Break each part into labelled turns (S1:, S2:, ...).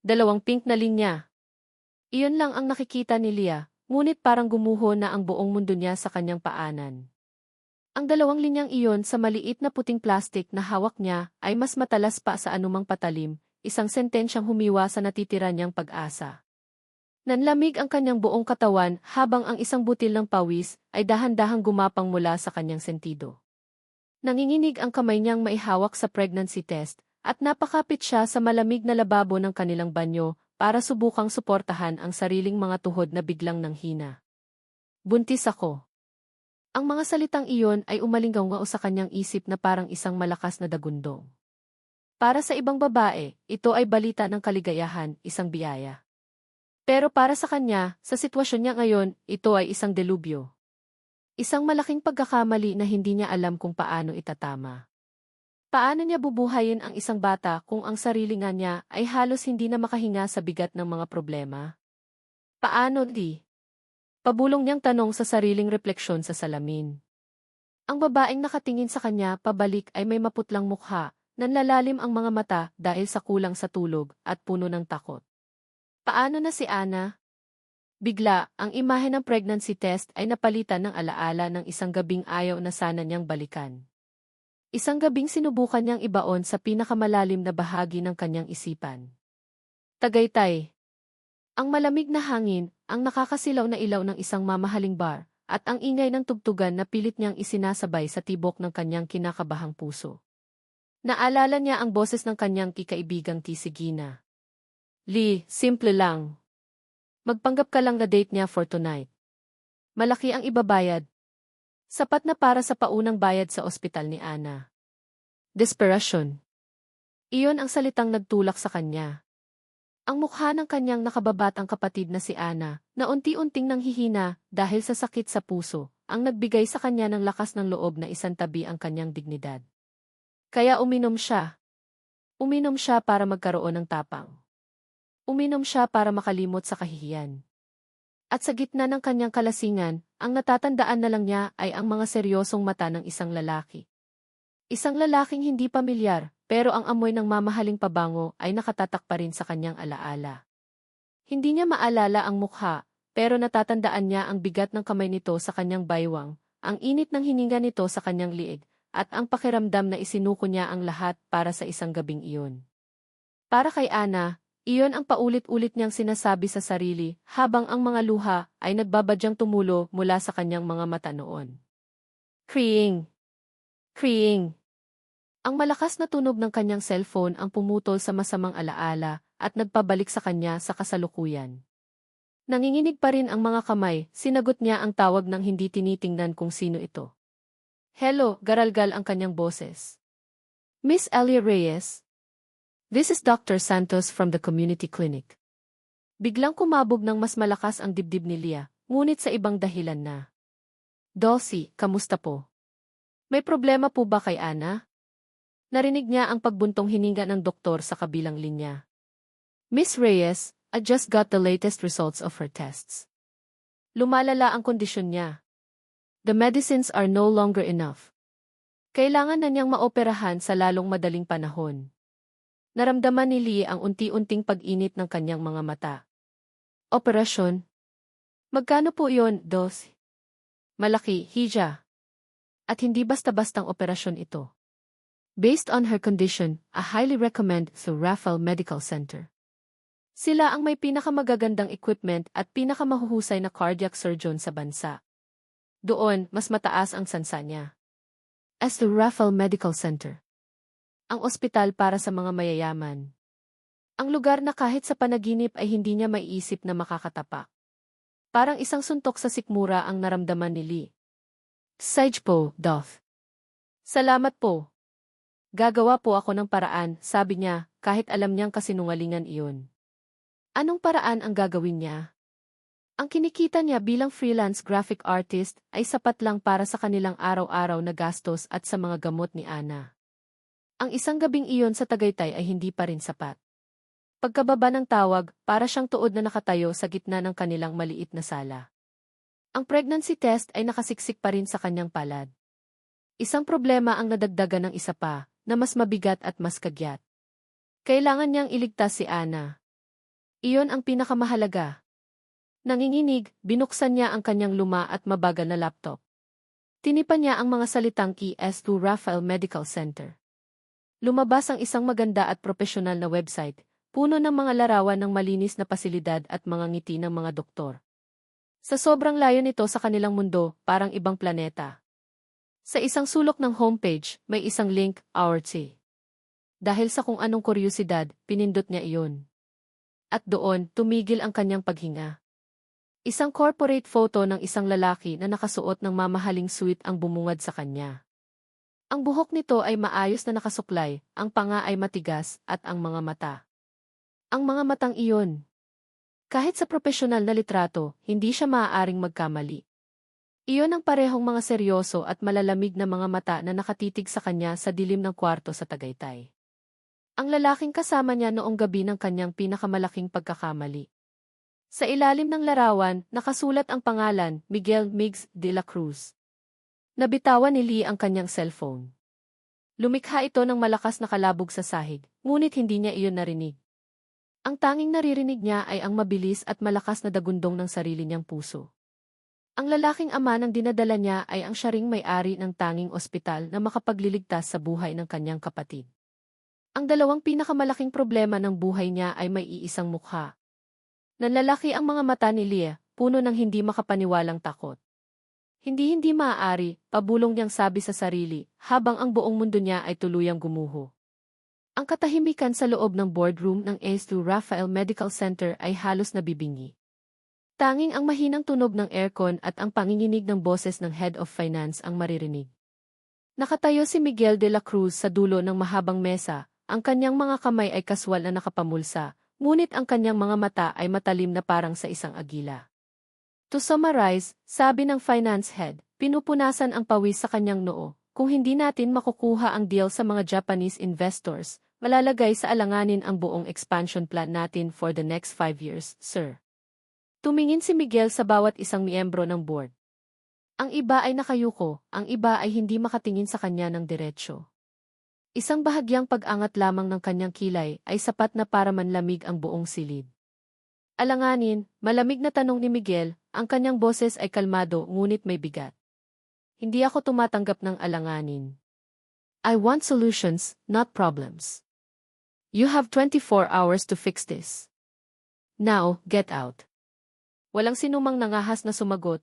S1: Dalawang pink na linya. Iyon lang ang nakikita ni Leah, ngunit parang gumuho na ang buong mundo niya sa kanyang paanan. Ang dalawang linyang iyon sa maliit na puting plastik na hawak niya ay mas matalas pa sa anumang patalim, isang sentensyang humiwa sa natitira niyang pag-asa. Nanlamig ang kanyang buong katawan habang ang isang butil ng pawis ay dahan-dahang gumapang mula sa kanyang sentido. Nanginginig ang kamay niyang maihawak sa pregnancy test at napakapit siya sa malamig na lababo ng kanilang banyo para subukang suportahan ang sariling mga tuhod na biglang nanghina. Buntis ako. Ang mga salitang iyon ay umalinggaw sa kanyang isip na parang isang malakas na dagundong. Para sa ibang babae, ito ay balita ng kaligayahan, isang biyaya. Pero para sa kanya, sa sitwasyon niya ngayon, ito ay isang delubyo. Isang malaking pagkakamali na hindi niya alam kung paano itatama. Paano niya bubuhayin ang isang bata kung ang sarili nga niya ay halos hindi na makahinga sa bigat ng mga problema? Paano di? Pabulong niyang tanong sa sariling refleksyon sa salamin. Ang babaeng nakatingin sa kanya pabalik ay may maputlang mukha, nanlalalim ang mga mata dahil sa kulang sa tulog at puno ng takot. Paano na si Ana? Bigla, ang imahe ng pregnancy test ay napalitan ng alaala ng isang gabing ayaw na sana niyang balikan. Isang gabing sinubukan niyang ibaon sa pinakamalalim na bahagi ng kanyang isipan. Tagaytay. Ang malamig na hangin, ang nakakasilaw na ilaw ng isang mamahaling bar, at ang ingay ng tugtugan na pilit niyang isinasabay sa tibok ng kanyang kinakabahang puso. Naalala niya ang boses ng kanyang kikaibigang Tisigina. Lee, simple lang. Magpanggap ka lang na date niya for tonight. Malaki ang ibabayad. Sapat na para sa paunang bayad sa ospital ni Ana. Desperation. Iyon ang salitang nagtulak sa kanya. Ang mukha ng kanyang nakababatang kapatid na si Ana, na unti-unting nanghihina dahil sa sakit sa puso, ang nagbigay sa kanya ng lakas ng loob na isantabi ang kanyang dignidad. Kaya uminom siya. Uminom siya para magkaroon ng tapang. Uminom siya para makalimot sa kahihiyan. At sa gitna ng kanyang kalasingan, ang natatandaan na lang niya ay ang mga seryosong mata ng isang lalaki. Isang lalaking hindi pamilyar, pero ang amoy ng mamahaling pabango ay nakatatak pa rin sa kanyang alaala. Hindi niya maalala ang mukha, pero natatandaan niya ang bigat ng kamay nito sa kanyang baywang, ang init ng hininga nito sa kanyang liig, at ang pakiramdam na isinuko niya ang lahat para sa isang gabing iyon. Para kay Ana, iyon ang paulit-ulit niyang sinasabi sa sarili habang ang mga luha ay nagbabadyang tumulo mula sa kanyang mga mata noon. Creeing. Creeing. Ang malakas na tunog ng kanyang cellphone ang pumutol sa masamang alaala at nagpabalik sa kanya sa kasalukuyan. Nanginginig pa rin ang mga kamay, sinagot niya ang tawag ng hindi tinitingnan kung sino ito. Hello, garalgal ang kanyang boses. Miss Elia Reyes? This is Dr. Santos from the community clinic. Biglang kumabog ng mas malakas ang dibdib ni Leah, ngunit sa ibang dahilan na. Dulcie, kamusta po? May problema po ba kay Ana? Narinig niya ang pagbuntong hininga ng doktor sa kabilang linya. Miss Reyes, I just got the latest results of her tests. Lumalala ang kondisyon niya. The medicines are no longer enough. Kailangan na niyang maoperahan sa lalong madaling panahon. Naramdaman ni Lee ang unti-unting pag-init ng kanyang mga mata. Operasyon? Magkano po yon, Dos? Malaki, hija. At hindi basta-bastang operasyon ito. Based on her condition, I highly recommend the Rafael Medical Center. Sila ang may pinakamagagandang equipment at pinakamahuhusay na cardiac surgeon sa bansa. Doon, mas mataas ang sansa niya. As the Rafael Medical Center. Ang ospital para sa mga mayayaman. Ang lugar na kahit sa panaginip ay hindi niya maiisip na makakatapak. Parang isang suntok sa sikmura ang naramdaman ni Lee. Sige po, Doth. Salamat po. Gagawa po ako ng paraan, sabi niya, kahit alam niyang kasinungalingan iyon. Anong paraan ang gagawin niya? Ang kinikita niya bilang freelance graphic artist ay sapat lang para sa kanilang araw-araw na gastos at sa mga gamot ni Ana. Ang isang gabing iyon sa Tagaytay ay hindi pa rin sapat. Pagkababa ng tawag, para siyang tuod na nakatayo sa gitna ng kanilang maliit na sala. Ang pregnancy test ay nakasiksik pa rin sa kanyang palad. Isang problema ang nadagdagan ng isa pa, na mas mabigat at mas kagyat. Kailangan niyang iligtas si Ana. Iyon ang pinakamahalaga. Nanginginig, binuksan niya ang kanyang luma at mabagal na laptop. Tinipan niya ang mga salitang ES2 Rafael Medical Center. Lumabas ang isang maganda at profesional na website, puno ng mga larawan ng malinis na pasilidad at mga ngiti ng mga doktor. Sa sobrang layo nito sa kanilang mundo, parang ibang planeta. Sa isang sulok ng homepage, may isang link, Our Tea. Dahil sa kung anong kuryosidad, pinindot niya iyon. At doon, tumigil ang kanyang paghinga. Isang corporate photo ng isang lalaki na nakasuot ng mamahaling suit ang bumungad sa kanya. Ang buhok nito ay maayos na nakasuklay, ang panga ay matigas, at ang mga mata. Ang mga matang iyon. Kahit sa profesional na litrato, hindi siya maaaring magkamali. Iyon ang parehong mga seryoso at malalamig na mga mata na nakatitig sa kanya sa dilim ng kwarto sa Tagaytay. Ang lalaking kasama niya noong gabi ng kanyang pinakamalaking pagkakamali. Sa ilalim ng larawan, nakasulat ang pangalan, Miguel Migs de la Cruz. Nabitawan ni Lee ang kanyang cellphone. Lumikha ito ng malakas na kalabog sa sahig, ngunit hindi niya iyon narinig. Ang tanging naririnig niya ay ang mabilis at malakas na dagundong ng sarili niyang puso. Ang lalaking ama ng dinadala niya ay ang siya ring may-ari ng tanging ospital na makapagliligtas sa buhay ng kanyang kapatid. Ang dalawang pinakamalaking problema ng buhay niya ay may iisang mukha. Nanlalaki ang mga mata ni Leah, puno ng hindi makapaniwalang takot. Hindi maaari, pabulong niyang sabi sa sarili, habang ang buong mundo niya ay tuluyang gumuho. Ang katahimikan sa loob ng boardroom ng ES2 Rafael Medical Center ay halos nabibingi. Tanging ang mahinang tunog ng aircon at ang panginginig ng boses ng Head of Finance ang maririnig. Nakatayo si Miguel de la Cruz sa dulo ng mahabang mesa, ang kanyang mga kamay ay kaswal na nakapamulsa, ngunit ang kanyang mga mata ay matalim na parang sa isang agila. To summarize, sabi ng finance head, pinupunasan ang pawis sa kanyang noo. Kung hindi natin makukuha ang deal sa mga Japanese investors, malalagay sa alanganin ang buong expansion plan natin for the next 5 years, sir. Tumingin si Miguel sa bawat isang miyembro ng board. Ang iba ay nakayuko, ang iba ay hindi makatingin sa kanya ng diretsyo. Isang bahagyang pag-angat lamang ng kanyang kilay ay sapat na para manlamig ang buong silid. Alanganin, malamig na tanong ni Miguel, ang kanyang boses ay kalmado ngunit may bigat. Hindi ako tumatanggap ng alanganin. I want solutions, not problems. You have 24 hours to fix this. Now, get out. Walang sinumang nangahas na sumagot.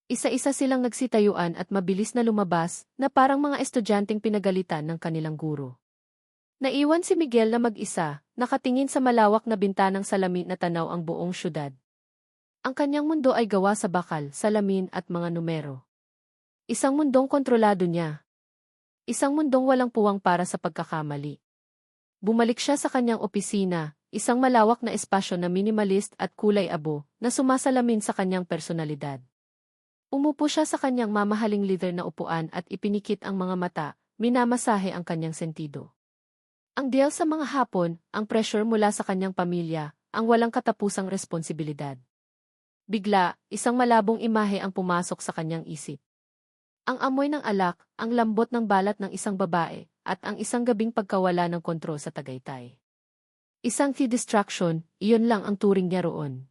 S1: Isa-isa silang nagsitayuan at mabilis na lumabas na parang mga estudyanteng pinagalitan ng kanilang guro. Naiwan si Miguel na mag-isa, nakatingin sa malawak na bintanang salamin na tanaw ang buong syudad. Ang kanyang mundo ay gawa sa bakal, salamin at mga numero. Isang mundong kontrolado niya. Isang mundong walang puwang para sa pagkakamali. Bumalik siya sa kanyang opisina, isang malawak na espasyo na minimalist at kulay abo na sumasalamin sa kanyang personalidad. Umupo siya sa kanyang mamahaling leather na upuan at ipinikit ang mga mata, minamasahe ang kanyang sentido. Ang deal sa mga hapon, ang pressure mula sa kanyang pamilya, ang walang katapusang responsibilidad. Bigla, isang malabong imahe ang pumasok sa kanyang isip. Ang amoy ng alak, ang lambot ng balat ng isang babae, at ang isang gabing pagkawala ng kontrol sa Tagaytay. Isang key distraction, iyon lang ang turing niya roon.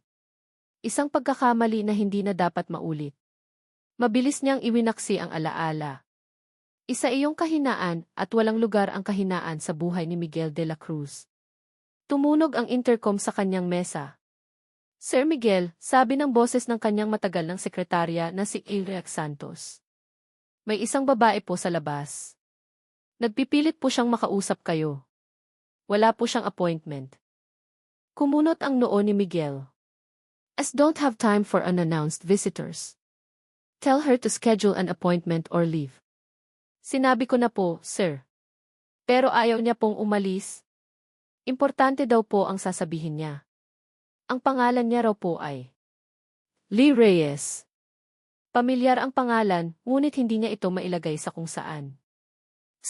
S1: Isang pagkakamali na hindi na dapat maulit. Mabilis niyang iwinaksi ang alaala. Isa iyong kahinaan at walang lugar ang kahinaan sa buhay ni Miguel de la Cruz. Tumunog ang intercom sa kanyang mesa. Sir Miguel, sabi ng boses ng kanyang matagal ng sekretarya na si Ilrex Santos. May isang babae po sa labas. Nagpipilit po siyang makausap kayo. Wala po siyang appointment. Kumunot ang noo ni Miguel. As don't have time for unannounced visitors. Tell her to schedule an appointment or leave. Sinabi ko na po, sir. Pero ayaw niya pong umalis. Importante daw po ang sasabihin niya. Ang pangalan niya raw po ay Lee Reyes. Pamilyar ang pangalan, ngunit hindi niya ito mailagay sa kung saan.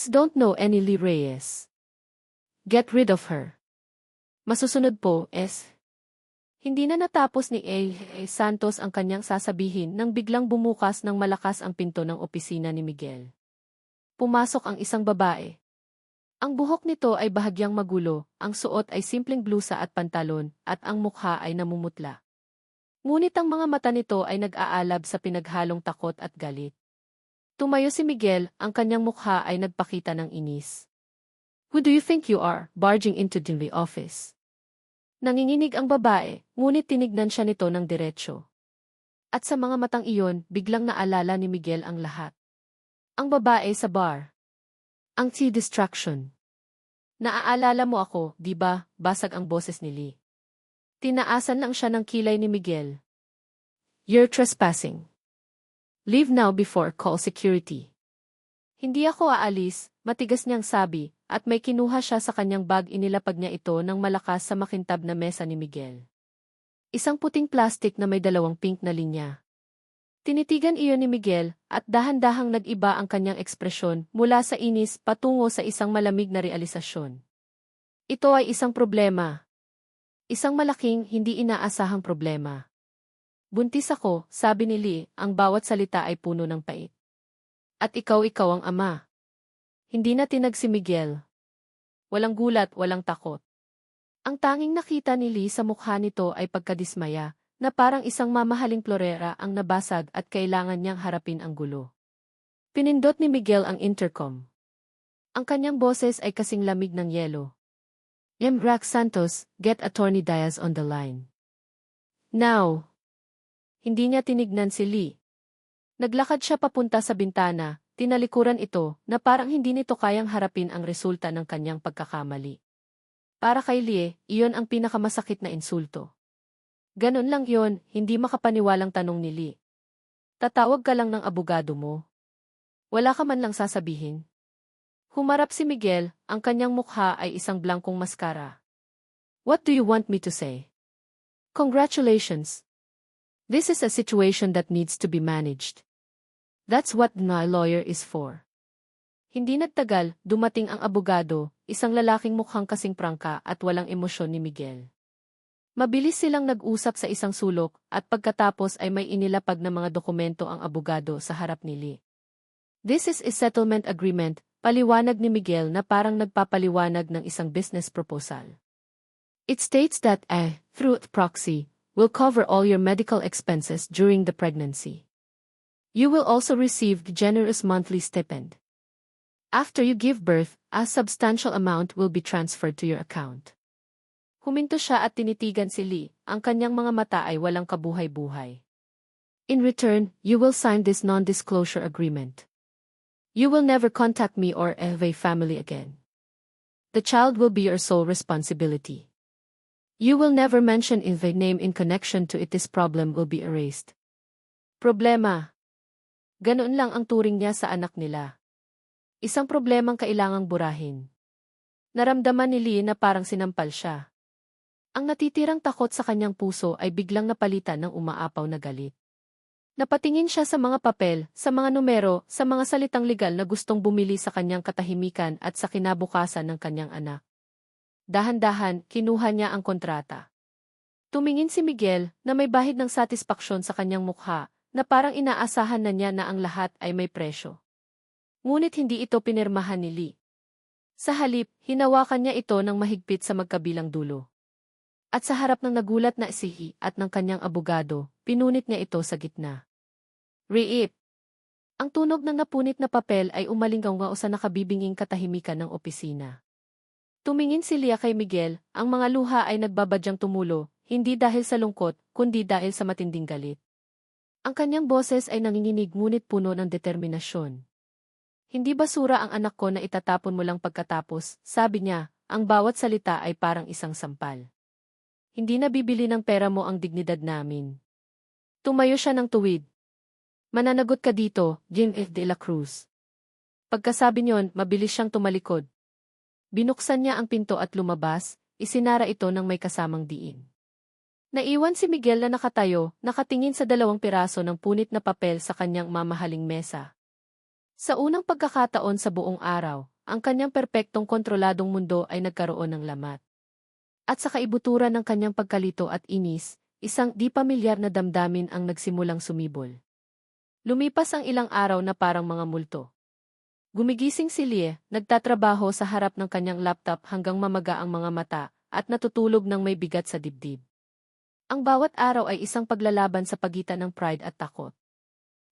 S1: Don't know any Lee Reyes. Get rid of her. Masusunod po, Hindi na natapos ni Santos ang kanyang sasabihin nang biglang bumukas ng malakas ang pinto ng opisina ni Miguel. Pumasok ang isang babae. Ang buhok nito ay bahagyang magulo, ang suot ay simpleng blusa at pantalon, at ang mukha ay namumutla. Ngunit ang mga mata nito ay nag-aalab sa pinaghalong takot at galit. Tumayo si Miguel, ang kanyang mukha ay nagpakita ng inis. "Who do you think you are, barging into the office?" Nanginginig ang babae, ngunit tinignan siya nito ng diretsyo. At sa mga matang iyon, biglang naalala ni Miguel ang lahat. Ang babae sa bar. Ang tea distraction. "Naaalala mo ako, di ba?" Basag ang boses ni Lee. Tinaasan lang siya ng kilay ni Miguel. "You're trespassing. Leave now before call security." "Hindi ako aalis," matigas niyang sabi, at may kinuha siya sa kanyang bag. Inilapag niya ito ng malakas sa makintab na mesa ni Miguel. Isang puting plastik na may dalawang pink na linya. Tinitigan iyon ni Miguel, at dahan-dahang nag-iba ang kanyang ekspresyon mula sa inis patungo sa isang malamig na realisasyon. Ito ay isang problema. Isang malaking, hindi inaasahang problema. "Buntis ako," sabi ni Lee, ang bawat salita ay puno ng pait. "At ikaw ang ama." Hindi na tinag si Miguel. Walang gulat, walang takot. Ang tanging nakita ni Lee sa mukha nito ay pagkadismaya, na parang isang mamahaling florera ang nabasag at kailangan niyang harapin ang gulo. Pinindot ni Miguel ang intercom. Ang kanyang boses ay kasing lamig ng yelo. "Rack Santos, get Attorney Diaz on the line. Now." Hindi niya tinignan si Lee. Naglakad siya papunta sa bintana, tinalikuran ito, na parang hindi nito kayang harapin ang resulta ng kanyang pagkakamali. Para kay Lee, iyon ang pinakamasakit na insulto. "Ganon lang yon," hindi makapaniwalang tanong ni Lee. "Tatawag ka lang ng abogado mo? Wala ka man lang sasabihin?" Humarap si Miguel, ang kanyang mukha ay isang blankong maskara. "What do you want me to say?" "Congratulations. This is a situation that needs to be managed. That's what my lawyer is for." Hindi nagtagal, dumating ang abogado, isang lalaking mukhang kasing prangka at walang emosyon ni Miguel. Mabilis silang nag-usap sa isang sulok, at pagkatapos ay may inilapag na mga dokumento ang abogado sa harap ni Lee. "This is a settlement agreement," paliwanag ni Miguel na parang nagpapaliwanag ng isang business proposal. "It states that through proxy, will cover all your medical expenses during the pregnancy. You will also receive the generous monthly stipend. After you give birth, a substantial amount will be transferred to your account." Huminto siya at tinitigan si Lee, ang kanyang mga mata ay walang kabuhay-buhay. "In return, you will sign this non-disclosure agreement. You will never contact me or a family again. The child will be your sole responsibility. You will never mention the name in connection to it. This problem will be erased." Problema. Ganoon lang ang turing niya sa anak nila. Isang problemang kailangang burahin. Naramdaman ni Lee na parang sinampal siya. Ang natitirang takot sa kanyang puso ay biglang napalitan ng umaapaw na galit. Napatingin siya sa mga papel, sa mga numero, sa mga salitang legal na gustong bumili sa kanyang katahimikan at sa kinabukasan ng kanyang anak. Dahan-dahan, kinuha niya ang kontrata. Tumingin si Miguel na may bahid ng satisfaksyon sa kanyang mukha, na parang inaasahan na niya na ang lahat ay may presyo. Ngunit hindi ito pinirmahan ni Lee. Sa halip, hinawakan niya ito ng mahigpit sa magkabilang dulo. At sa harap ng nagulat na sihi at ng kanyang abogado, pinunit niya ito sa gitna. Riip! Ang tunog ng napunit na papel ay umalinggaw sa nakabibinging katahimikan ng opisina. Tumingin si Lia kay Miguel, ang mga luha ay nagbabadyang tumulo, hindi dahil sa lungkot, kundi dahil sa matinding galit. Ang kanyang boses ay nanginginig ngunit puno ng determinasyon. "Hindi basura ang anak ko na itatapon mo lang pagkatapos," sabi niya, ang bawat salita ay parang isang sampal. "Hindi na bibili ng pera mo ang dignidad namin." Tumayo siya ng tuwid. "Mananagot ka dito, Jim F. de la Cruz." Pagkasabi niyon, mabilis siyang tumalikod. Binuksan niya ang pinto at lumabas, isinara ito ng may kasamang diin. Naiwan si Miguel na nakatayo, nakatingin sa 2 piraso ng punit na papel sa kanyang mamahaling mesa. Sa unang pagkakataon sa buong araw, ang kanyang perpektong kontroladong mundo ay nagkaroon ng lamat. At sa kaibuturan ng kanyang pagkalito at inis, isang di pamilyar na damdamin ang nagsimulang sumibol. Lumipas ang ilang araw na parang mga multo. Gumigising si Lee, nagtatrabaho sa harap ng kanyang laptop hanggang mamaga ang mga mata at natutulog ng may bigat sa dibdib. Ang bawat araw ay isang paglalaban sa pagitan ng pride at takot.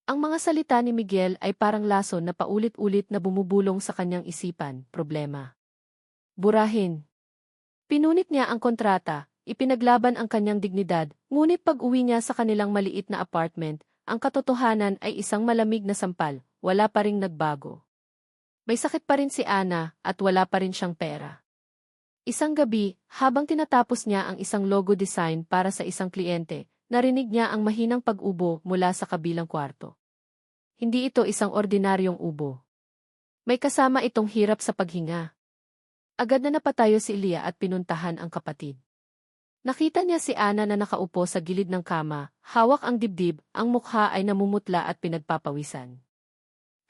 S1: Ang mga salita ni Miguel ay parang lason na paulit-ulit na bumubulong sa kanyang isipan, problema. Burahin. Pinunit niya ang kontrata, ipinaglaban ang kanyang dignidad, ngunit pag-uwi niya sa kanilang maliit na apartment, ang katotohanan ay isang malamig na sampal, wala pa ring nagbago. May sakit pa rin si Ana at wala pa rin siyang pera. Isang gabi, habang tinatapos niya ang isang logo design para sa isang kliyente, narinig niya ang mahinang pag-ubo mula sa kabilang kwarto. Hindi ito isang ordinaryong ubo. May kasama itong hirap sa paghinga. Agad na napatayo si Elia at pinuntahan ang kapatid. Nakita niya si Ana na nakaupo sa gilid ng kama, hawak ang dibdib, ang mukha ay namumutla at pinagpapawisan.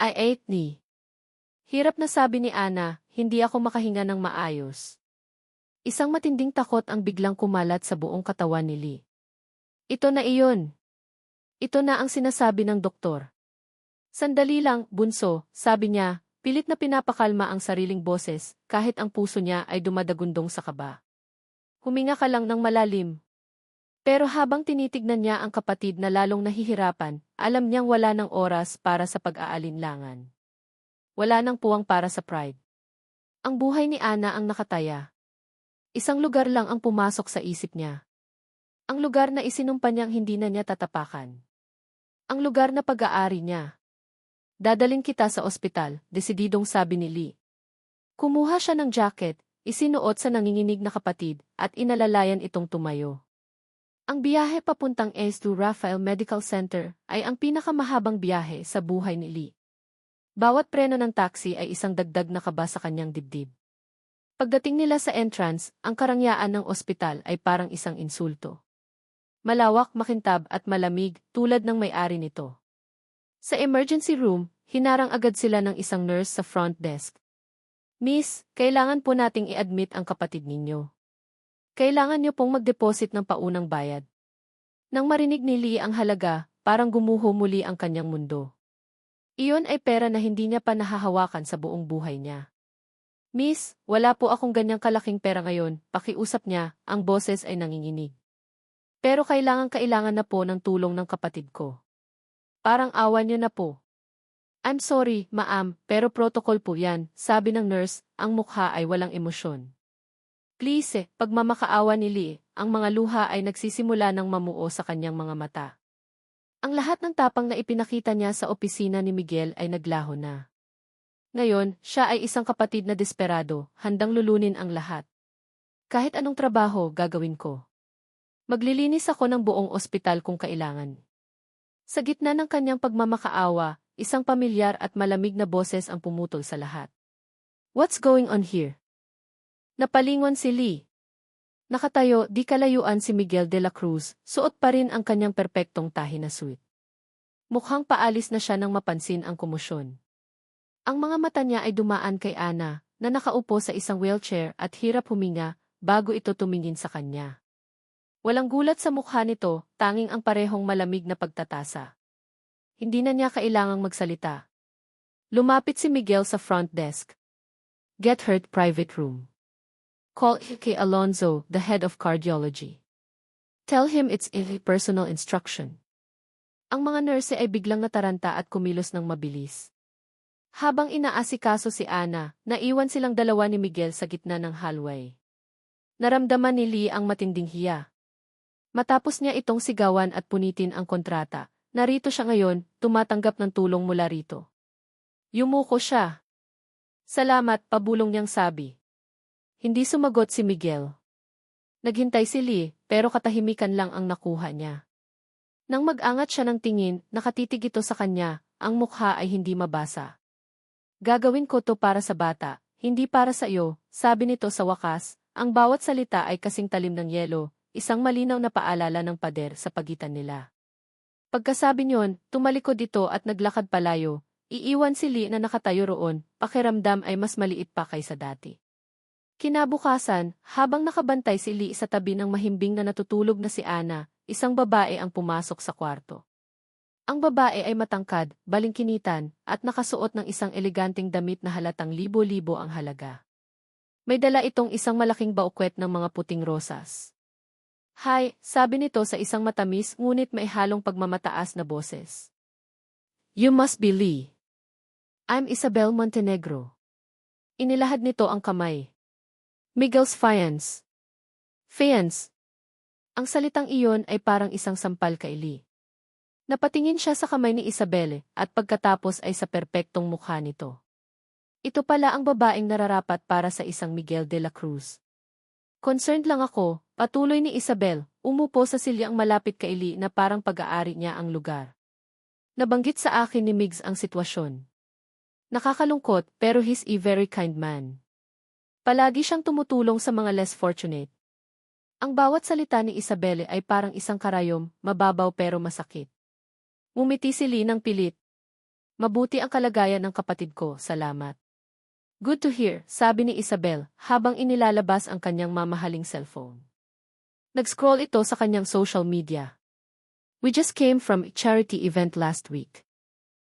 S1: I ate ni. Hirap na sabi ni Ana, hindi ako makahinga ng maayos. Isang matinding takot ang biglang kumalat sa buong katawan ni Lee. Ito na iyon. Ito na ang sinasabi ng doktor. Sandali lang, bunso, sabi niya, pilit na pinapakalma ang sariling boses, kahit ang puso niya ay dumadagundong sa kaba. Huminga ka lang ng malalim. Pero habang tinitignan niya ang kapatid na lalong nahihirapan, alam niyang wala ng oras para sa pag-aalinlangan. Wala ng puwang para sa pride. Ang buhay ni Ana ang nakataya. Isang lugar lang ang pumasok sa isip niya. Ang lugar na isinumpa niyang hindi na niya tatapakan. Ang lugar na pag-aari niya. Dadaling kita sa ospital, desididong sabi ni Lee. Kumuha siya ng jacket, isinuot sa nanginginig na kapatid, at inalalayan itong tumayo. Ang biyahe papuntang S2 Raphael Medical Center ay ang pinakamahabang biyahe sa buhay ni Lee. Bawat preno ng taxi ay isang dagdag na kaba sa kanyang dibdib. Pagdating nila sa entrance, ang karangyaan ng ospital ay parang isang insulto. Malawak, makintab at malamig tulad ng may-ari nito. Sa emergency room, hinarang agad sila ng isang nurse sa front desk. Miss, kailangan po nating i-admit ang kapatid ninyo. Kailangan niyo pong mag-deposit ng paunang bayad. Nang marinig ni Lee ang halaga, parang gumuho muli ang kanyang mundo. Iyon ay pera na hindi niya pa nahahawakan sa buong buhay niya. Miss, wala po akong ganyang kalaking pera ngayon, pakiusap niya, ang boses ay nanginginig. Pero kailangan na po ng tulong ng kapatid ko. Parang awa niyo na po. I'm sorry, ma'am, pero protocol po yan, sabi ng nurse, ang mukha ay walang emosyon. Please, pagmamakaawa ni Lee, ang mga luha ay nagsisimula ng mamuo sa kanyang mga mata. Ang lahat ng tapang na ipinakita niya sa opisina ni Miguel ay naglaho na. Ngayon, siya ay isang kapatid na desperado, handang lulunin ang lahat. Kahit anong trabaho, gagawin ko. Maglilinis ako ng buong ospital kung kailangan. Sa gitna ng kanyang pagmamakaawa, isang pamilyar at malamig na boses ang pumutol sa lahat. What's going on here? Napalingon si Lee. Nakatayo, di kalayuan si Miguel de la Cruz, suot pa rin ang kanyang perpektong tahi na suit. Mukhang paalis na siya nang mapansin ang komosyon. Ang mga mata niya ay dumaan kay Ana, na nakaupo sa isang wheelchair at hirap huminga, bago ito tumingin sa kanya. Walang gulat sa mukha nito, tanging ang parehong malamig na pagtatasa. Hindi na niya kailangang magsalita. Lumapit si Miguel sa front desk. Get her private room. Call kay Alonzo, the head of cardiology. Tell him it's a personal instruction. Ang mga nurse ay biglang nataranta at kumilos ng mabilis. Habang inaasikaso si Ana, naiwan silang dalawa ni Miguel sa gitna ng hallway. Naramdaman ni Lee ang matinding hiya. Matapos niya itong sigawan at punitin ang kontrata, narito siya ngayon, tumatanggap ng tulong mula rito. Yumuko siya. Salamat, pabulong niyang sabi. Hindi sumagot si Miguel. Naghintay si Lee, pero katahimikan lang ang nakuha niya. Nang mag-angat siya ng tingin, nakatitig ito sa kanya, ang mukha ay hindi mabasa. Gagawin ko to para sa bata, hindi para sa iyo, sabi nito sa wakas, ang bawat salita ay kasing talim ng yelo, isang malinaw na paalala ng pader sa pagitan nila. Pagkasabi niyon, tumalikod ito at naglakad palayo, iiwan si Lee na nakatayo roon, pakiramdam ay mas maliit pa kaysa dati. Kinabukasan, habang nakabantay si Lee sa tabi ng mahimbing na natutulog na si Ana, isang babae ang pumasok sa kwarto. Ang babae ay matangkad, balingkinitan, at nakasuot ng isang eleganteng damit na halatang libo-libo ang halaga. May dala itong isang malaking baukwet ng mga puting rosas. "Hi," sabi nito sa isang matamis ngunit may halong pagmamataas na boses. "You must be Lee. I'm Isabel Montenegro." Inilahad nito ang kamay. Miguel's fiance. Fiance. Ang salitang iyon ay parang isang sampal kay Lee. Napatingin siya sa kamay ni Isabel at pagkatapos ay sa perpektong mukha nito. Ito pala ang babaeng nararapat para sa isang Miguel de la Cruz. "Concerned lang ako," patuloy ni Isabel, umupo sa silyang malapit kay Lee na parang pag-aari niya ang lugar. "Nabanggit sa akin ni Migs ang sitwasyon. Nakakalungkot pero he's a very kind man. Palagi siyang tumutulong sa mga less fortunate." Ang bawat salita ni Isabel ay parang isang karayom, mababaw pero masakit. Ngumiti si Lee ng pilit. "Mabuti ang kalagayan ng kapatid ko, salamat." "Good to hear," sabi ni Isabel habang inilalabas ang kanyang mamahaling cellphone. Nag-scroll ito sa kanyang social media. "We just came from a charity event last week.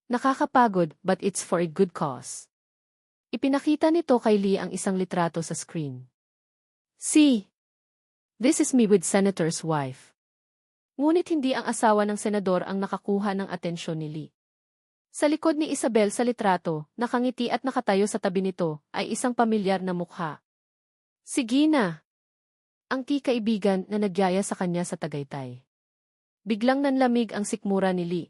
S1: Nakakapagod but it's for a good cause." Ipinakita nito kay Lee ang isang litrato sa screen. "See? This is me with senator's wife." Ngunit hindi ang asawa ng senador ang nakakuha ng atensyon ni Lee. Sa likod ni Isabel sa litrato, nakangiti at nakatayo sa tabi nito, ay isang pamilyar na mukha. Si Gina. Ang kaibigan na nagyaya sa kanya sa Tagaytay. Biglang nanlamig ang sikmura ni Lee.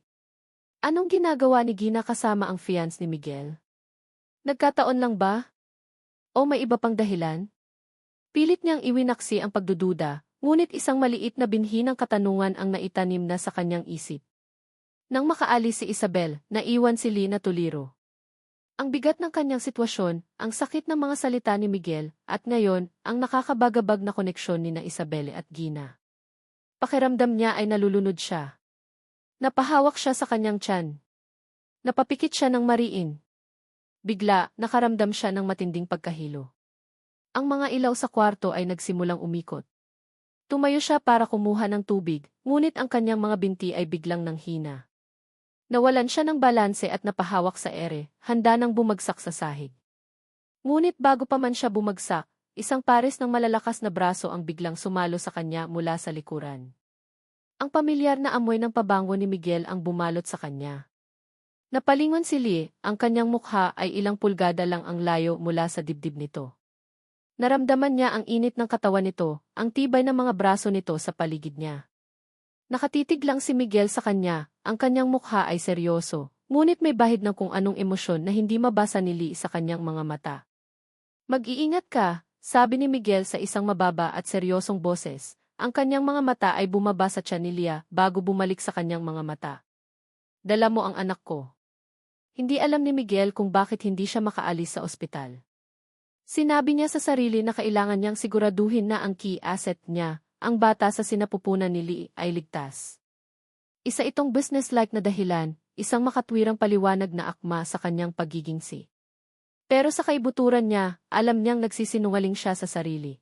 S1: Anong ginagawa ni Gina kasama ang fiance ni Miguel? Nagkataon lang ba? O may iba pang dahilan? Pilit niyang iwinaksi ang pagdududa, ngunit isang maliit na binhi ng katanungan ang naitanim na sa kanyang isip. Nang makaalis si Isabel, naiwan si Lee na tuliro. Ang bigat ng kanyang sitwasyon, ang sakit ng mga salita ni Miguel, at ngayon, ang nakakabagabag na koneksyon ni na Isabel at Gina. Pakiramdam niya ay nalulunod siya. Napahawak siya sa kanyang tiyan. Napapikit siya ng mariin. Bigla, nakaramdam siya ng matinding pagkahilo. Ang mga ilaw sa kwarto ay nagsimulang umikot. Tumayo siya para kumuha ng tubig, ngunit ang kanyang mga binti ay biglang nanghina. Nawalan siya ng balanse at napahawak sa ere, handa nang bumagsak sa sahig. Ngunit bago pa man siya bumagsak, isang pares ng malalakas na braso ang biglang sumalo sa kanya mula sa likuran. Ang pamilyar na amoy ng pabango ni Miguel ang bumalot sa kanya. Napalingon si Lee, ang kanyang mukha ay ilang pulgada lang ang layo mula sa dibdib nito. Naramdaman niya ang init ng katawan nito, ang tibay ng mga braso nito sa paligid niya. Nakatitig lang si Miguel sa kanya, ang kanyang mukha ay seryoso, ngunit may bahid ng kung anong emosyon na hindi mabasa ni Lee sa kanyang mga mata. "Mag-iingat ka," sabi ni Miguel sa isang mababa at seryosong boses, ang kanyang mga mata ay bumaba sa tiyan ni Lia bago bumalik sa kanyang mga mata. "Dala mo ang anak ko." Hindi alam ni Miguel kung bakit hindi siya makaalis sa ospital. Sinabi niya sa sarili na kailangan niyang siguraduhin na ang key asset niya, ang bata sa sinapupunan ni Lee, ay ligtas. Isa itong business-like na dahilan, isang makatwirang paliwanag na akma sa kanyang pagiging si. Pero sa kaibuturan niya, alam niyang nagsisinungaling siya sa sarili.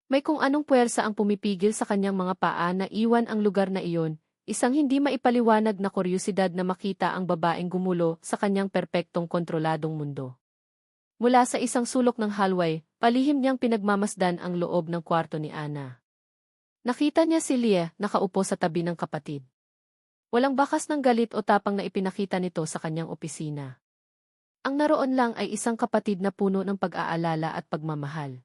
S1: May kung anong puwersa ang pumipigil sa kanyang mga paa na iwan ang lugar na iyon, isang hindi maipaliwanag na kuryosidad na makita ang babaeng gumulo sa kanyang perpektong kontroladong mundo. Mula sa isang sulok ng hallway, palihim niyang pinagmamasdan ang loob ng kwarto ni Ana. Nakita niya si Lia nakaupo sa tabi ng kapatid. Walang bakas ng galit o tapang na ipinakita nito sa kanyang opisina. Ang naroon lang ay isang kapatid na puno ng pag-aalala at pagmamahal.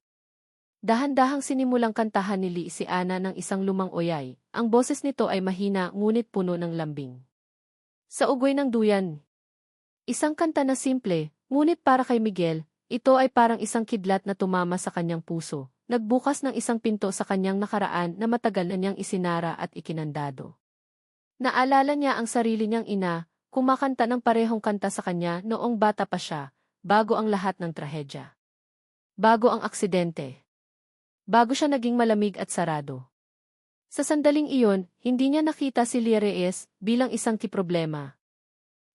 S1: Dahan-dahang sinimulang kantahan ni Lee si Ana ng isang lumang oyay. Ang boses nito ay mahina ngunit puno ng lambing. Sa ugoy ng duyan. Isang kanta na simple, ngunit para kay Miguel, ito ay parang isang kidlat na tumama sa kanyang puso, nagbukas ng isang pinto sa kanyang nakaraan na matagal na niyang isinara at ikinandado. Naalala niya ang sarili niyang ina, kumakanta ng parehong kanta sa kanya noong bata pa siya, bago ang lahat ng trahedya. Bago ang aksidente. Bago siya naging malamig at sarado. Sa sandaling iyon, hindi niya nakita si Lia Reyes bilang isang kiproblema.